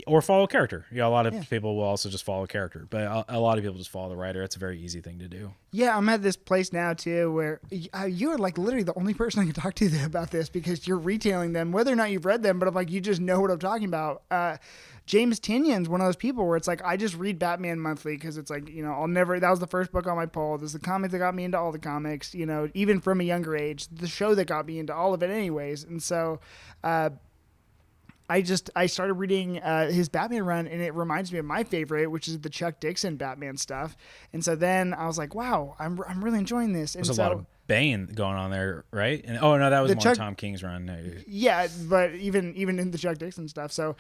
Or follow a character. A lot of people will also just follow a character, but a lot of people just follow the writer. It's a very easy thing to do. Yeah, I'm at this place now too where you're like literally the only person I can talk to about this, because you're retailing them, whether or not you've read them, but I'm like, you just know what I'm talking about. James Tynion's one of those people where it's like, I just read Batman monthly because it's like, that was the first book on my poll. This is the comic that got me into all the comics, even from a younger age, the show that got me into all of it anyways. And so, I started reading his Batman run, and it reminds me of my favorite, which is the Chuck Dixon Batman stuff. And so then I was like, wow, I'm really enjoying this. And there's a lot of Bane going on there, right? And no, that was more Tom King's run. Yeah, but even in the Chuck Dixon stuff. So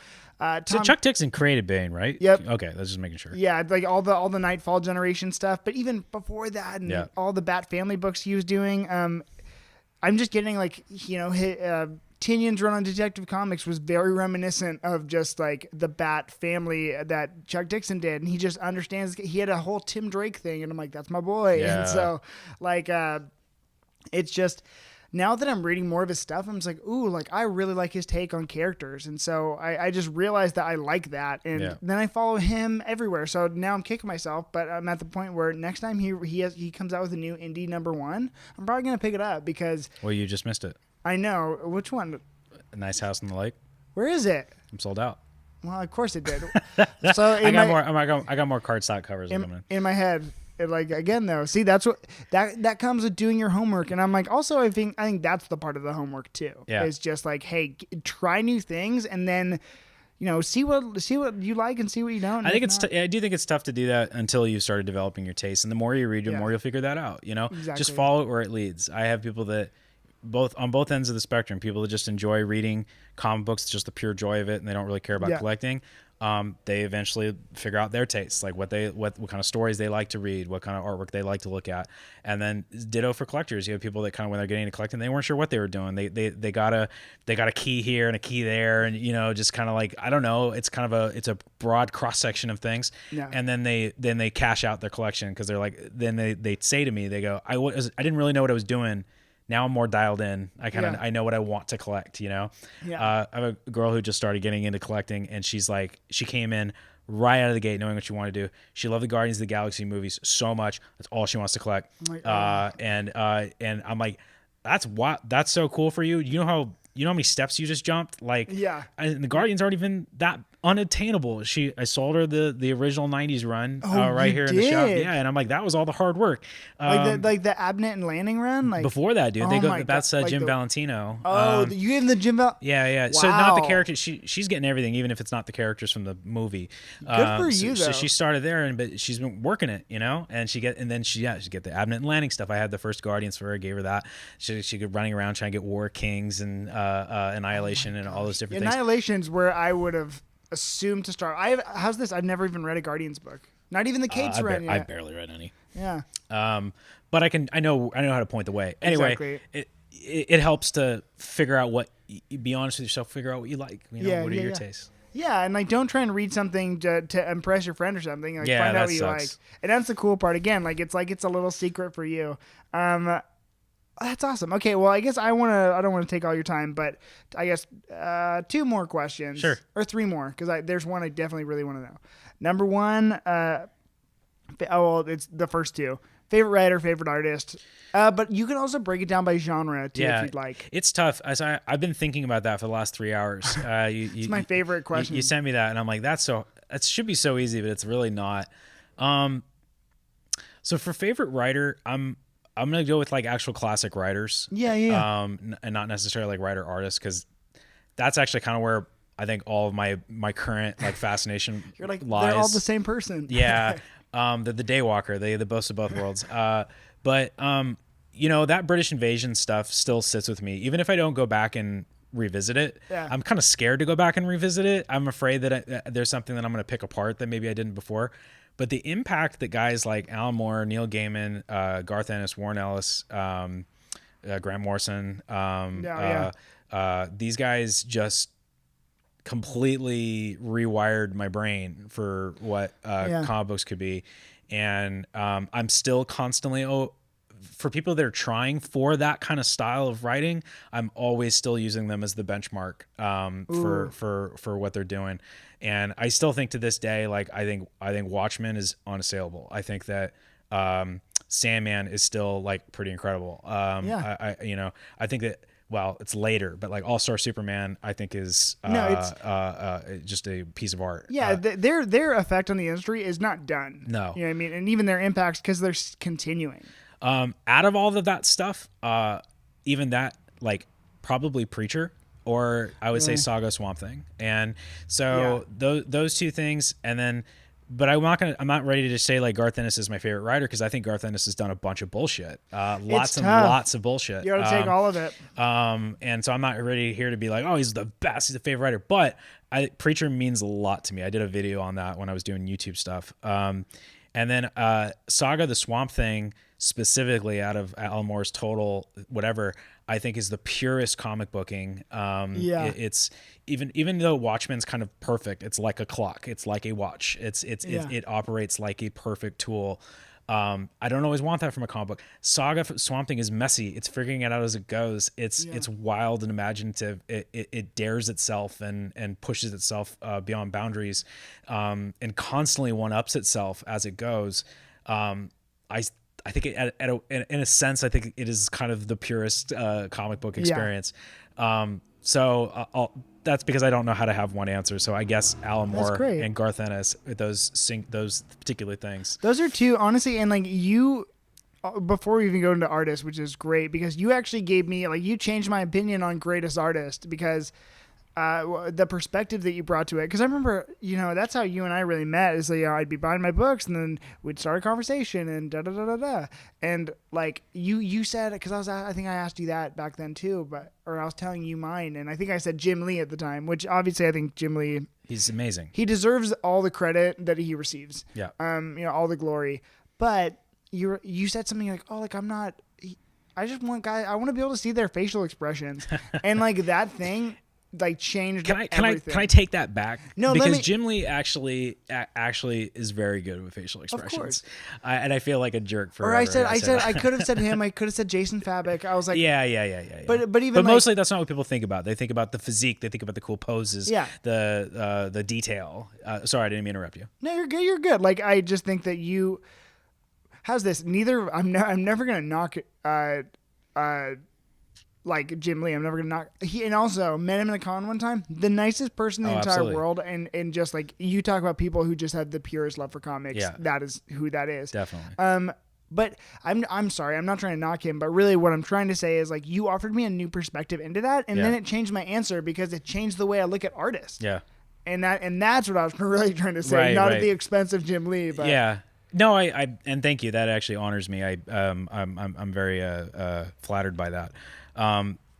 Chuck Dixon created Bane, right? Yep. Okay, that's just making sure. Yeah, like all the Nightfall generation stuff, but even before that, and all the Bat family books he was doing. I'm just getting like, Tynion's run on Detective Comics was very reminiscent of just like the Bat family that Chuck Dixon did, and he just understands. He had a whole Tim Drake thing, and I'm like, that's my boy. Yeah. And so like it's just, now that I'm reading more of his stuff, I'm just like, ooh, like, I really like his take on characters. And so I just realized that I like that, and then I follow him everywhere. So now I'm kicking myself, but I'm at the point where next time he comes out with a new indie #1, I'm probably gonna pick it up, because you just missed it. I know. Which one? A Nice House on the Lake. Where is it? I'm sold out. Well, of course it did. So I got more cardstock covers in my head. Like, again though, see, that's what that comes with doing your homework. And I'm like, also I think that's the part of the homework too. Yeah. It's just like, hey, try new things, and then see what you like and see what you don't. I do think it's tough to do that until you started developing your taste. And the more you read, the more you'll figure that out. Exactly. Just follow it where it leads. I have people that on both ends of the spectrum, people that just enjoy reading comic books, just the pure joy of it, and they don't really care about collecting. They eventually figure out their tastes, like what kind of stories they like to read, what kind of artwork they like to look at. And then ditto for collectors. You have people that kind of, when they're getting into collecting, they weren't sure what they were doing. They got a key here and a key there, and just kind of like, I don't know, it's a broad cross section of things. Yeah. And then they cash out their collection, because they're like, then they say to me, they go, I didn't really know what I was doing. Now I'm more dialed in. I know what I want to collect, Yeah. I have a girl who just started getting into collecting, and she's like, she came in right out of the gate knowing what she wanted to do. She loved the Guardians of the Galaxy movies so much. That's all she wants to collect. And I'm like, that's so cool for you. You know how many steps you just jumped? Like, yeah. And the Guardians aren't even that unattainable. I sold her the original '90s run right you here in the shop. did? Yeah, and I'm like, that was all the hard work. Like the Abnett and Lanning run, like Before that, dude, oh my that's God, like Jim Valentino. you gave him the Jim Yeah. So not the Wow. character. She's getting everything, even if it's not the characters from the movie. Good for you, So though. she started there, but she's been working it, and she get the Abnett and Lanning stuff. I had the first Guardians for her. I gave her that. She could running around trying to get War Kings and Annihilation and all those different things. Annihilation's where I would have assumed to start. How's this? I've never even read a Guardians book. Not even the Kate's run I yet. barely read any. Yeah. But I know how to point the way. Anyway, Exactly. it helps to figure out what. Be honest with yourself. Figure out what you like. What are your tastes? Yeah, and like don't try and read something to impress your friend or something. Like find out what you like. And that's the cool part. Again, like it's a little secret for you. That's awesome. Okay, well I guess I don't want to take all your time, but I guess 2 more questions. Sure. Or 3 more, because there's one I definitely really want to know. Number 1, it's the first 2. Favorite writer, favorite artist. But you can also break it down by genre too, if you'd like. It's tough. I've been thinking about that for the last 3 hours. It's my favorite question. You sent me that, and I'm like, that should be so easy, but it's really not. So for favorite writer, I'm gonna go with like actual classic writers. Yeah. And not necessarily like writer artists, because that's actually kind of where I think all of my current like fascination You're like lies. they're all the same person. Yeah. The Daywalker, the boast of both worlds. But that British invasion stuff still sits with me, even if I don't go back and revisit it. Yeah. I'm kind of scared to go back and revisit it. I'm afraid that there's something that I'm going to pick apart that maybe I didn't before. But the impact that guys like Alan Moore, Neil Gaiman, Garth Ennis, Warren Ellis, Grant Morrison, these guys just completely rewired my brain for what comic books could be. And I'm still constantly for people that are trying for that kind of style of writing, I'm always still using them as the benchmark for what they're doing. And I still think to this day, like I think Watchmen is unassailable. I think that Sandman is still like pretty incredible. I think that, well, it's later, but like All-Star Superman, I think is just a piece of art. Yeah, their effect on the industry is not done. No. You know what I mean? And even their impacts, because they're continuing. Out of all of that stuff, even that, like probably Preacher, or I would say Saga Swamp Thing. And so those 2 things, and then, but I'm not ready to say like Garth Ennis is my favorite writer, because I think Garth Ennis has done a bunch of bullshit, lots and lots of bullshit. You got to take all of it. And so I'm not ready here to be like, oh, he's the best, he's the favorite writer. But Preacher means a lot to me. I did a video on that when I was doing YouTube stuff. And then Saga the Swamp Thing, specifically out of Alan Moore's total whatever, I think is the purest comic booking. It's even though Watchmen's kind of perfect, it's like a clock, it's like a watch, it operates like a perfect tool. I don't always want that from a comic book. Saga Swamp Thing is messy. It's figuring it out as it goes. It's wild and imaginative. It dares itself and pushes itself beyond boundaries, and constantly one-ups itself as it goes. I think in a sense, I think it is kind of the purest comic book experience. So that's because I don't know how to have one answer. So I guess Alan Moore and Garth Ennis, those particular things. Those are 2, honestly, and like you, before we even go into artists, which is great, because you actually gave me, like, you changed my opinion on greatest artist, because the perspective that you brought to it. Because I remember, that's how you and I really met, is like, I'd be buying my books and then we'd start a conversation and da-da-da-da-da. And like you said, because I think I asked you that back then too, or I was telling you mine, and I think I said Jim Lee at the time, which obviously I think Jim Lee, he's amazing. He deserves all the credit that he receives. Yeah. All the glory. But you said something like, oh, like I just want I want to be able to see their facial expressions. And like that thing like changed everything. Can I take that back? No, because Jim Lee actually is very good with facial expressions. Of course. And I feel like a jerk for. Or I could have said him. I could have said Jason Fabik. I was like, yeah. But mostly that's not what people think about. They think about the physique. They think about the cool poses. Yeah. The detail. Sorry, I didn't mean to interrupt you. No, you're good. You're good. Like I just think that you. How's this? I'm never gonna knock like Jim Lee. I'm never gonna knock. And also met him in a con one time. The nicest person in the entire absolutely. world. And just like you talk about people who just have the purest love for comics. Yeah. That is who that is. Definitely. But I'm sorry, I'm not trying to knock him, but really what I'm trying to say is like you offered me a new perspective into that, and then it changed my answer because it changed the way I look at artists. Yeah. And that's what I was really trying to say, not at the expense of Jim Lee, but yeah. No, I and thank you. That actually honors me. I'm very flattered by that.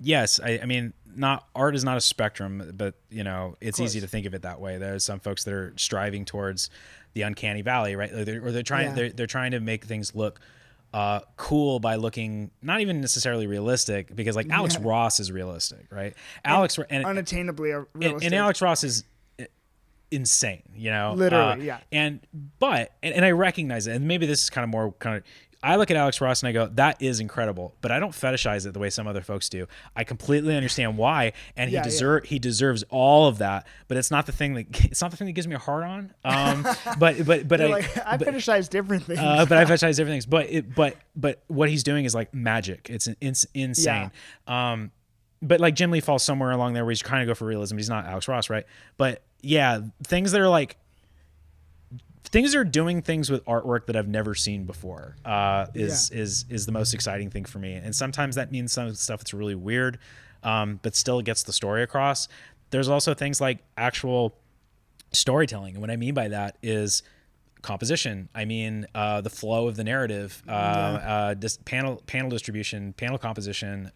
Yes, I mean, not art is not a spectrum, but you know, it's easy to think of it that way. There's some folks that are striving towards the uncanny valley, right? They're trying they're trying to make things look cool by looking not even necessarily realistic, because like Alex Ross is realistic, right? Alex and unattainably realistic. And Alex Ross is insane, you know, literally, and I recognize it, and maybe this is I look at Alex Ross and I go, that is incredible, but I don't fetishize it the way some other folks do. I completely understand why, and he deserves all of that, but it's not the thing that gives me a hard on. But I fetishize different things. But I fetishize different things. But what he's doing is like magic. It's insane. Yeah. But like Jim Lee falls somewhere along there where he's trying to go for realism. He's not Alex Ross, right? But yeah, things that are doing things with artwork that I've never seen before is the most exciting thing for me. And sometimes that means some stuff that's really weird, but still gets the story across. There's also things like actual storytelling. And what I mean by that is composition. I mean, the flow of the narrative, panel distribution, panel composition.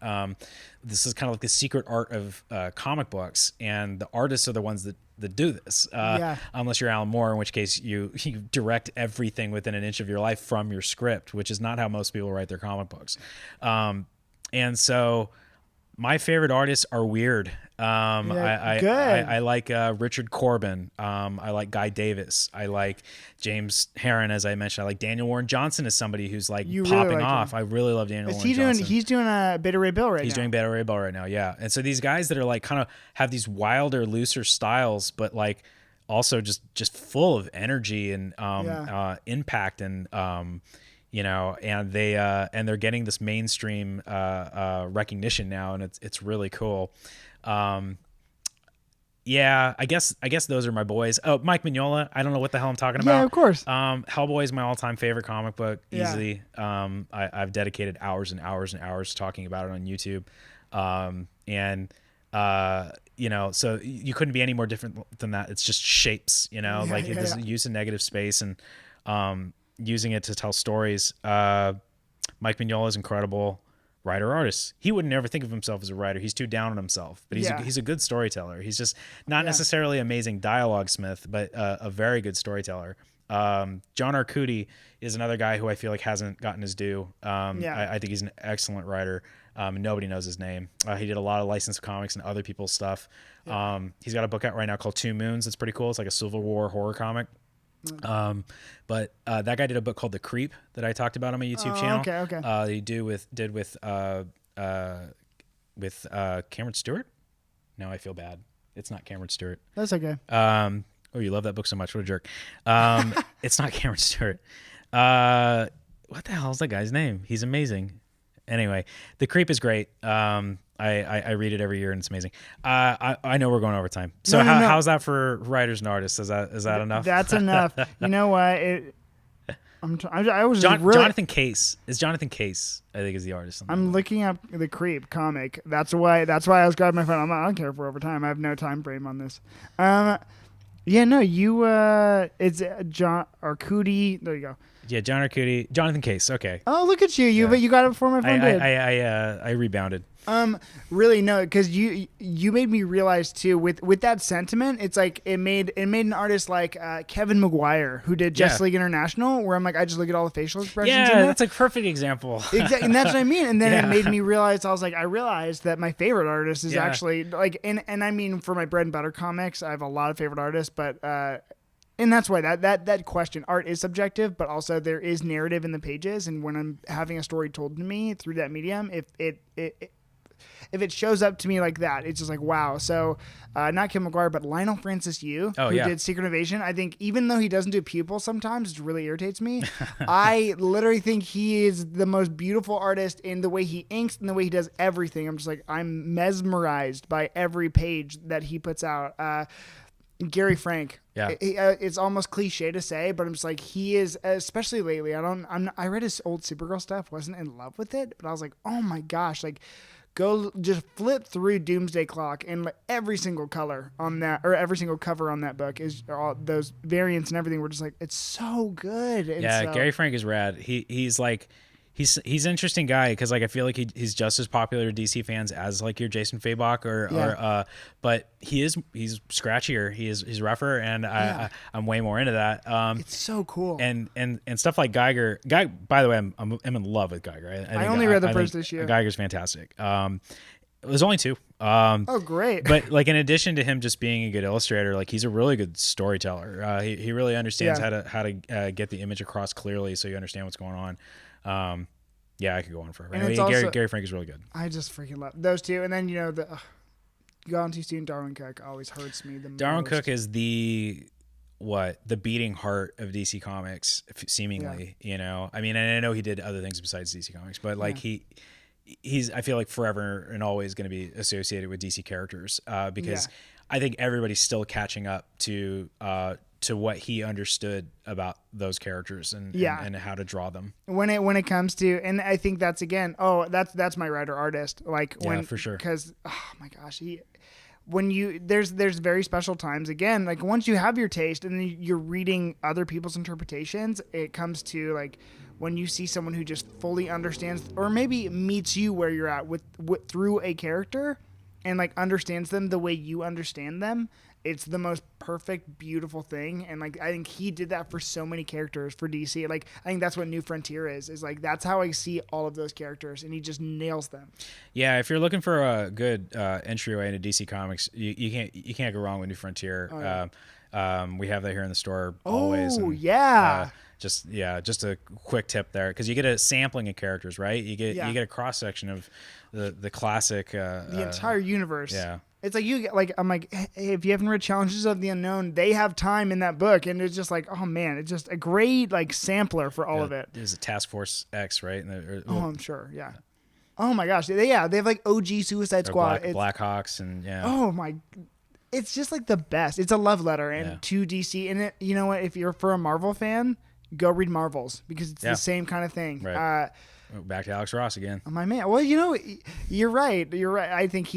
This is kind of like the secret art of comic books, and the artists are the ones that do this. Unless you're Alan Moore, in which case you direct everything within an inch of your life from your script, which is not how most people write their comic books. And so my favorite artists are weird. I like Richard Corbin. I like Guy Davis. I like James Herron, as I mentioned. I like Daniel Warren Johnson as somebody who's like popping off. I really love Daniel Warren Johnson. He's doing a Beta Ray Bill right now. He's doing Beta Ray Bill right now, yeah. And so these guys that are like kind of have these wilder, looser styles, but like also just full of energy and impact and you know, and they're getting this mainstream recognition now, and it's really cool. I guess those are my boys. Oh, Mike Mignola. I don't know what the hell I'm talking about. Yeah, of course. Hellboy is my all-time favorite comic book, easily. I've dedicated hours and hours and hours talking about it on YouTube. You know, so you couldn't be any more different than that. It's just shapes, you know, this use of negative space and using it to tell stories. Mike Mignola is incredible. Writer artist. He would never think of himself as a writer. He's too down on himself, but he's a good storyteller. He's just not necessarily amazing dialogue smith, but a very good storyteller. John Arcudi is another guy who I feel like hasn't gotten his due. I think he's an excellent writer. Nobody knows his name. He did a lot of licensed comics and other people's stuff. He's got a book out right now called Two Moons. It's pretty cool. It's like a Civil War horror comic. But that guy did a book called The Creep that I talked about on my YouTube channel. Okay. He did with Cameron Stewart. Now I feel bad. It's not Cameron Stewart. That's okay. Oh, you love that book so much. What a jerk. It's not Cameron Stewart. What the hell is that guy's name? He's amazing. Anyway, The Creep is great. I read it every year and it's amazing. I know we're going over time. So how's that for writers and artists? Is that enough? That's enough. You know what? Jonathan Case. Is Jonathan Case, I think, is the artist. I'm looking up The Creep comic. That's why I was grabbing my phone. I don't care if we're over time. I have no time frame on this. It's John Arcudi. There you go. Yeah, John Arcudi. Jonathan Case. Okay. Oh, look at you. You got it before my phone did. I rebounded. Really no, because you made me realize too with that sentiment, it's like it made an artist like Kevin McGuire who did Justice League International, where I'm like, I just look at all the facial expressions. Yeah, that's a perfect example. Exactly, and that's what I mean. And then it made me realize, I realized that my favorite artist is actually like, and I mean, for my bread and butter comics, I have a lot of favorite artists, but and that's why that question, art is subjective, but also there is narrative in the pages, and when I'm having a story told to me through that medium, if it if it shows up to me like that, it's just like, wow. So not Kim McGuire, but Lionel Francis Yu, who did Secret Invasion. I think even though he doesn't do pupils sometimes, it really irritates me. I literally think he is the most beautiful artist in the way he inks and the way he does everything. I'm just like, I'm mesmerized by every page that he puts out. Gary Frank. Yeah. It's almost cliche to say, but I'm just like, he is, especially lately. I read his old Supergirl stuff, wasn't in love with it, but I was like, oh my gosh, like, go just flip through Doomsday Clock, and like every single color on that, or every single cover on that book is all those variants and everything. We're just like, it's so good. And yeah, Gary Frank is rad. He's like, he's an interesting guy because like I feel like he's just as popular to DC fans as like your Jason Fabok but he's scratchier. He's rougher, and I'm way more into that. It's so cool. And stuff like Geiger. By the way, I'm in love with Geiger. I only read the first issue. Geiger's fantastic. It was only 2. Oh, great. But like in addition to him just being a good illustrator, like he's a really good storyteller. He really understands how to get the image across clearly so you understand what's going on. I could go on forever. Gary Frank is really good. I just freaking love those two. And then, Gone Too Soon, Darwin Cook always hurts me the most. Darwin Cook is the beating heart of DC Comics, seemingly, I mean, and I know he did other things besides DC Comics, but like he's, I feel like forever and always going to be associated with DC characters because I think everybody's still catching up to what he understood about those characters and how to draw them when it comes to, and I think that's again, that's my writer artist, like when, for sure, because oh my gosh, there's very special times, again, like once you have your taste and then you're reading other people's interpretations, it comes to like when you see someone who just fully understands or maybe meets you where you're at with through a character and like understands them the way you understand them. It's the most perfect, beautiful thing. And like, I think he did that for so many characters for DC. Like, I think that's what New Frontier is like, that's how I see all of those characters, and he just nails them. Yeah. If you're looking for a good entryway into DC Comics, you can't go wrong with New Frontier. Oh, yeah. We have that here in the store always. Oh, yeah. Just a quick tip there, because you get a sampling of characters, right? You get a cross section of the classic, the entire universe. Yeah. It's like I'm like, hey, if you haven't read Challenges of the Unknown, they have time in that book, and it's just like, oh man, it's just a great like sampler for all of it. There's a Task Force X, right? I'm sure, yeah. Oh my gosh, they have like OG Suicide Squad, Blackhawks, and Oh my, it's just like the best. It's a love letter to DC, and you know what? If you're for a Marvel fan, go read Marvels, because it's the same kind of thing. Right. Back to Alex Ross again. My man. Well, you're right. I think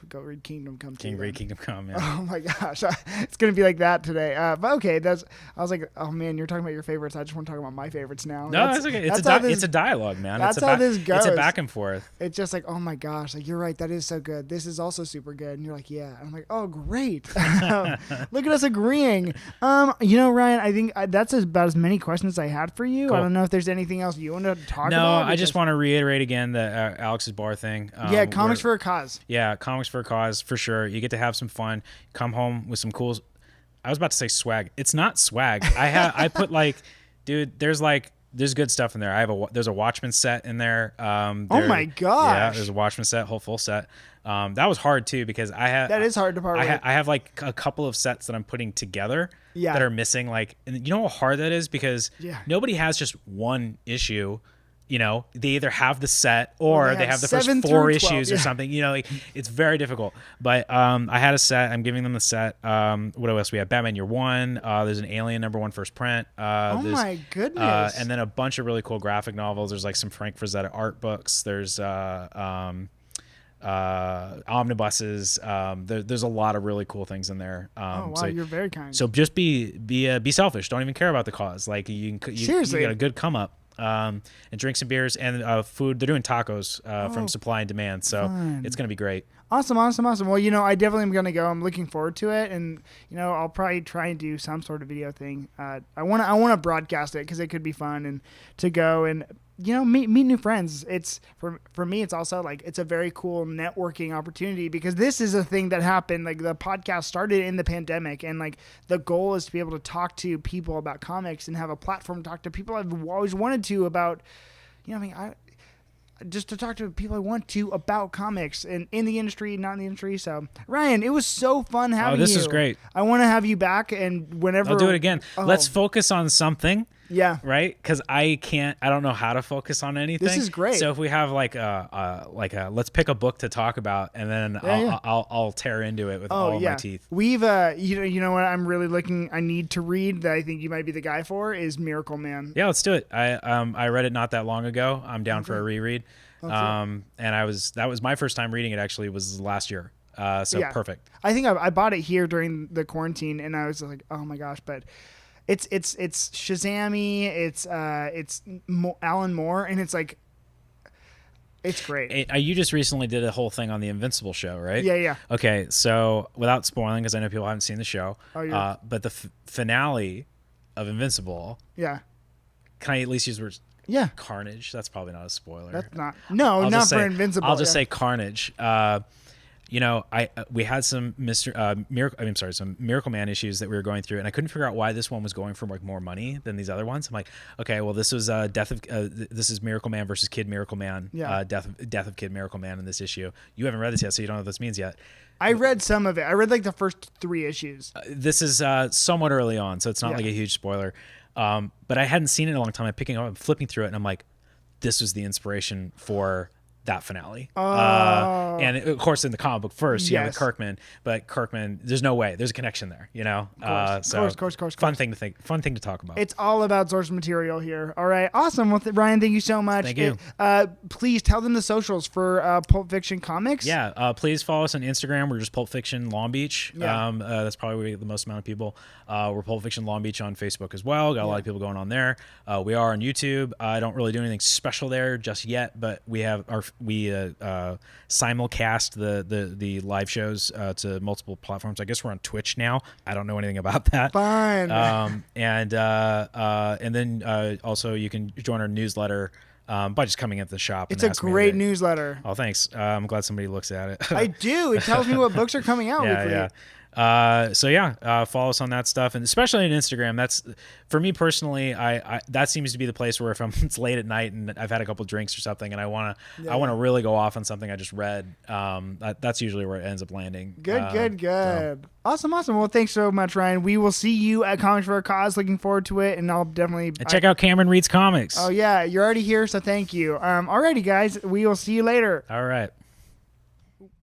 go read Kingdom Come. Read Kingdom Come, man. Oh my gosh. It's going to be like that today. But okay, I was like, oh man, you're talking about your favorites. I just want to talk about my favorites now. No, that's okay. It's a dialogue, man. That's how this goes. It's a back and forth. It's just like, oh my gosh, like you're right. That is so good. This is also super good. And you're like, yeah. And I'm like, oh, great. Look at us agreeing. Ryan, I think that's about as many questions I had for you. Cool. I don't know if there's anything else you want to talk about. No, I just want to reiterate again the Alex's Bar thing. Comics for a cause. Yeah, comics for a cause, for sure. You get to have some fun. Come home with some cool. I was about to say swag. It's not swag. I put like, dude, there's good stuff in there. There's a Watchmen set in there. Oh my gosh. Yeah, there's a Watchmen set, whole full set. That was hard too, because that is hard to part with. I have like a couple of sets that I'm putting together that are missing. Like, and you know how hard that is, because nobody has just one issue. They either have the set or they have the first 4 issues or something. It's very difficult. But I had a set. I'm giving them the set. What else we have? Batman Year One. There's an Alien #1 first print. Oh my goodness! And then a bunch of really cool graphic novels. There's like some Frank Frazetta art books. There's omnibuses. There's a lot of really cool things in there. So you're very kind. So just be selfish. Don't even care about the cause. Like you seriously, you got a good come up. And drink some beers and food. They're doing tacos from Supply and Demand, so it's gonna be great. Awesome. Well, I definitely am gonna go. I'm looking forward to it, and I'll probably try and do some sort of video thing. I wanna broadcast it, because it could be fun, and to go and meet new friends. It's for me, it's also like, it's a very cool networking opportunity, because this is a thing that happened. Like, the podcast started in the pandemic, and like the goal is to be able to talk to people about comics and have a platform to talk to people I've always wanted to about, just to talk to people I want to about comics and in the industry, not in the industry. So, Ryan, it was so fun having you. Oh, this is great. I want to have you back, and whenever I'll do it again. Let's focus on something. Yeah. Right? Because I don't know how to focus on anything. This is great. So if we have like a let's pick a book to talk about, and then I'll tear into it with all of my teeth. We've you know what I'm really I need to read that I think you might be the guy for is Miracle Man. Yeah, let's do it. I read it not that long ago. I'm down for a reread. And that was my first time reading it. Actually, was last year. Perfect. I think I bought it here during the quarantine, and I was like, oh my gosh, but. It's Shazam-y, it's Alan Moore, and it's like, it's great. You just recently did a whole thing on the Invincible show, right? Yeah. Okay, so without spoiling, because I know people haven't seen the show, but the finale of Invincible. Yeah. Can I at least use words? Yeah. Carnage. That's probably not a spoiler. That's not. No, not for Invincible. I'll just say Carnage. We had some some Miracle Man issues that we were going through, and I couldn't figure out why this one was going for like more money than these other ones. I'm like, okay, well, this was this is Miracle Man versus Kid Miracle Man. Yeah. Death of Kid Miracle Man in this issue. You haven't read this yet, so you don't know what this means yet. I read some of it. I read like the first 3 issues. This is somewhat early on, so it's not like a huge spoiler. But I hadn't seen it in a long time. I'm flipping through it, and I'm like, this was the inspiration for that finale. And of course in the comic book first, you have Kirkman, but Kirkman, there's no way. There's a connection there, you know? Of course. Fun thing to talk about. It's all about source material here. All right. Awesome. Well, Ryan, thank you so much. Thank you. Please tell them the socials for Pulp Fiction Comics. Yeah. Please follow us on Instagram. We're just Pulp Fiction Long Beach. Yeah. That's probably where we get the most amount of people. We're Pulp Fiction Long Beach on Facebook as well. Got a lot of people going on there. We are on YouTube. I don't really do anything special there just yet, but we have simulcast the live shows to multiple platforms. I guess we're on Twitch now. I don't know anything about that. Fine. And then also you can join our newsletter by just coming at the shop. It's a great newsletter. Oh, thanks. I'm glad somebody looks at it. I do. It tells me what books are coming out weekly. Yeah. Follow us on that stuff, and especially on Instagram. That's for me personally. I that seems to be the place where if it's late at night and I've had a couple drinks or something, and I want to really go off on something I just read. That's usually where it ends up landing. Good. So. Awesome. Well, thanks so much, Ryan. We will see you at Comics for a Cause. Looking forward to it, and I'll definitely check out Cameron Reads Comics. Oh yeah, you're already here, so thank you. Alrighty, guys. We will see you later. All right.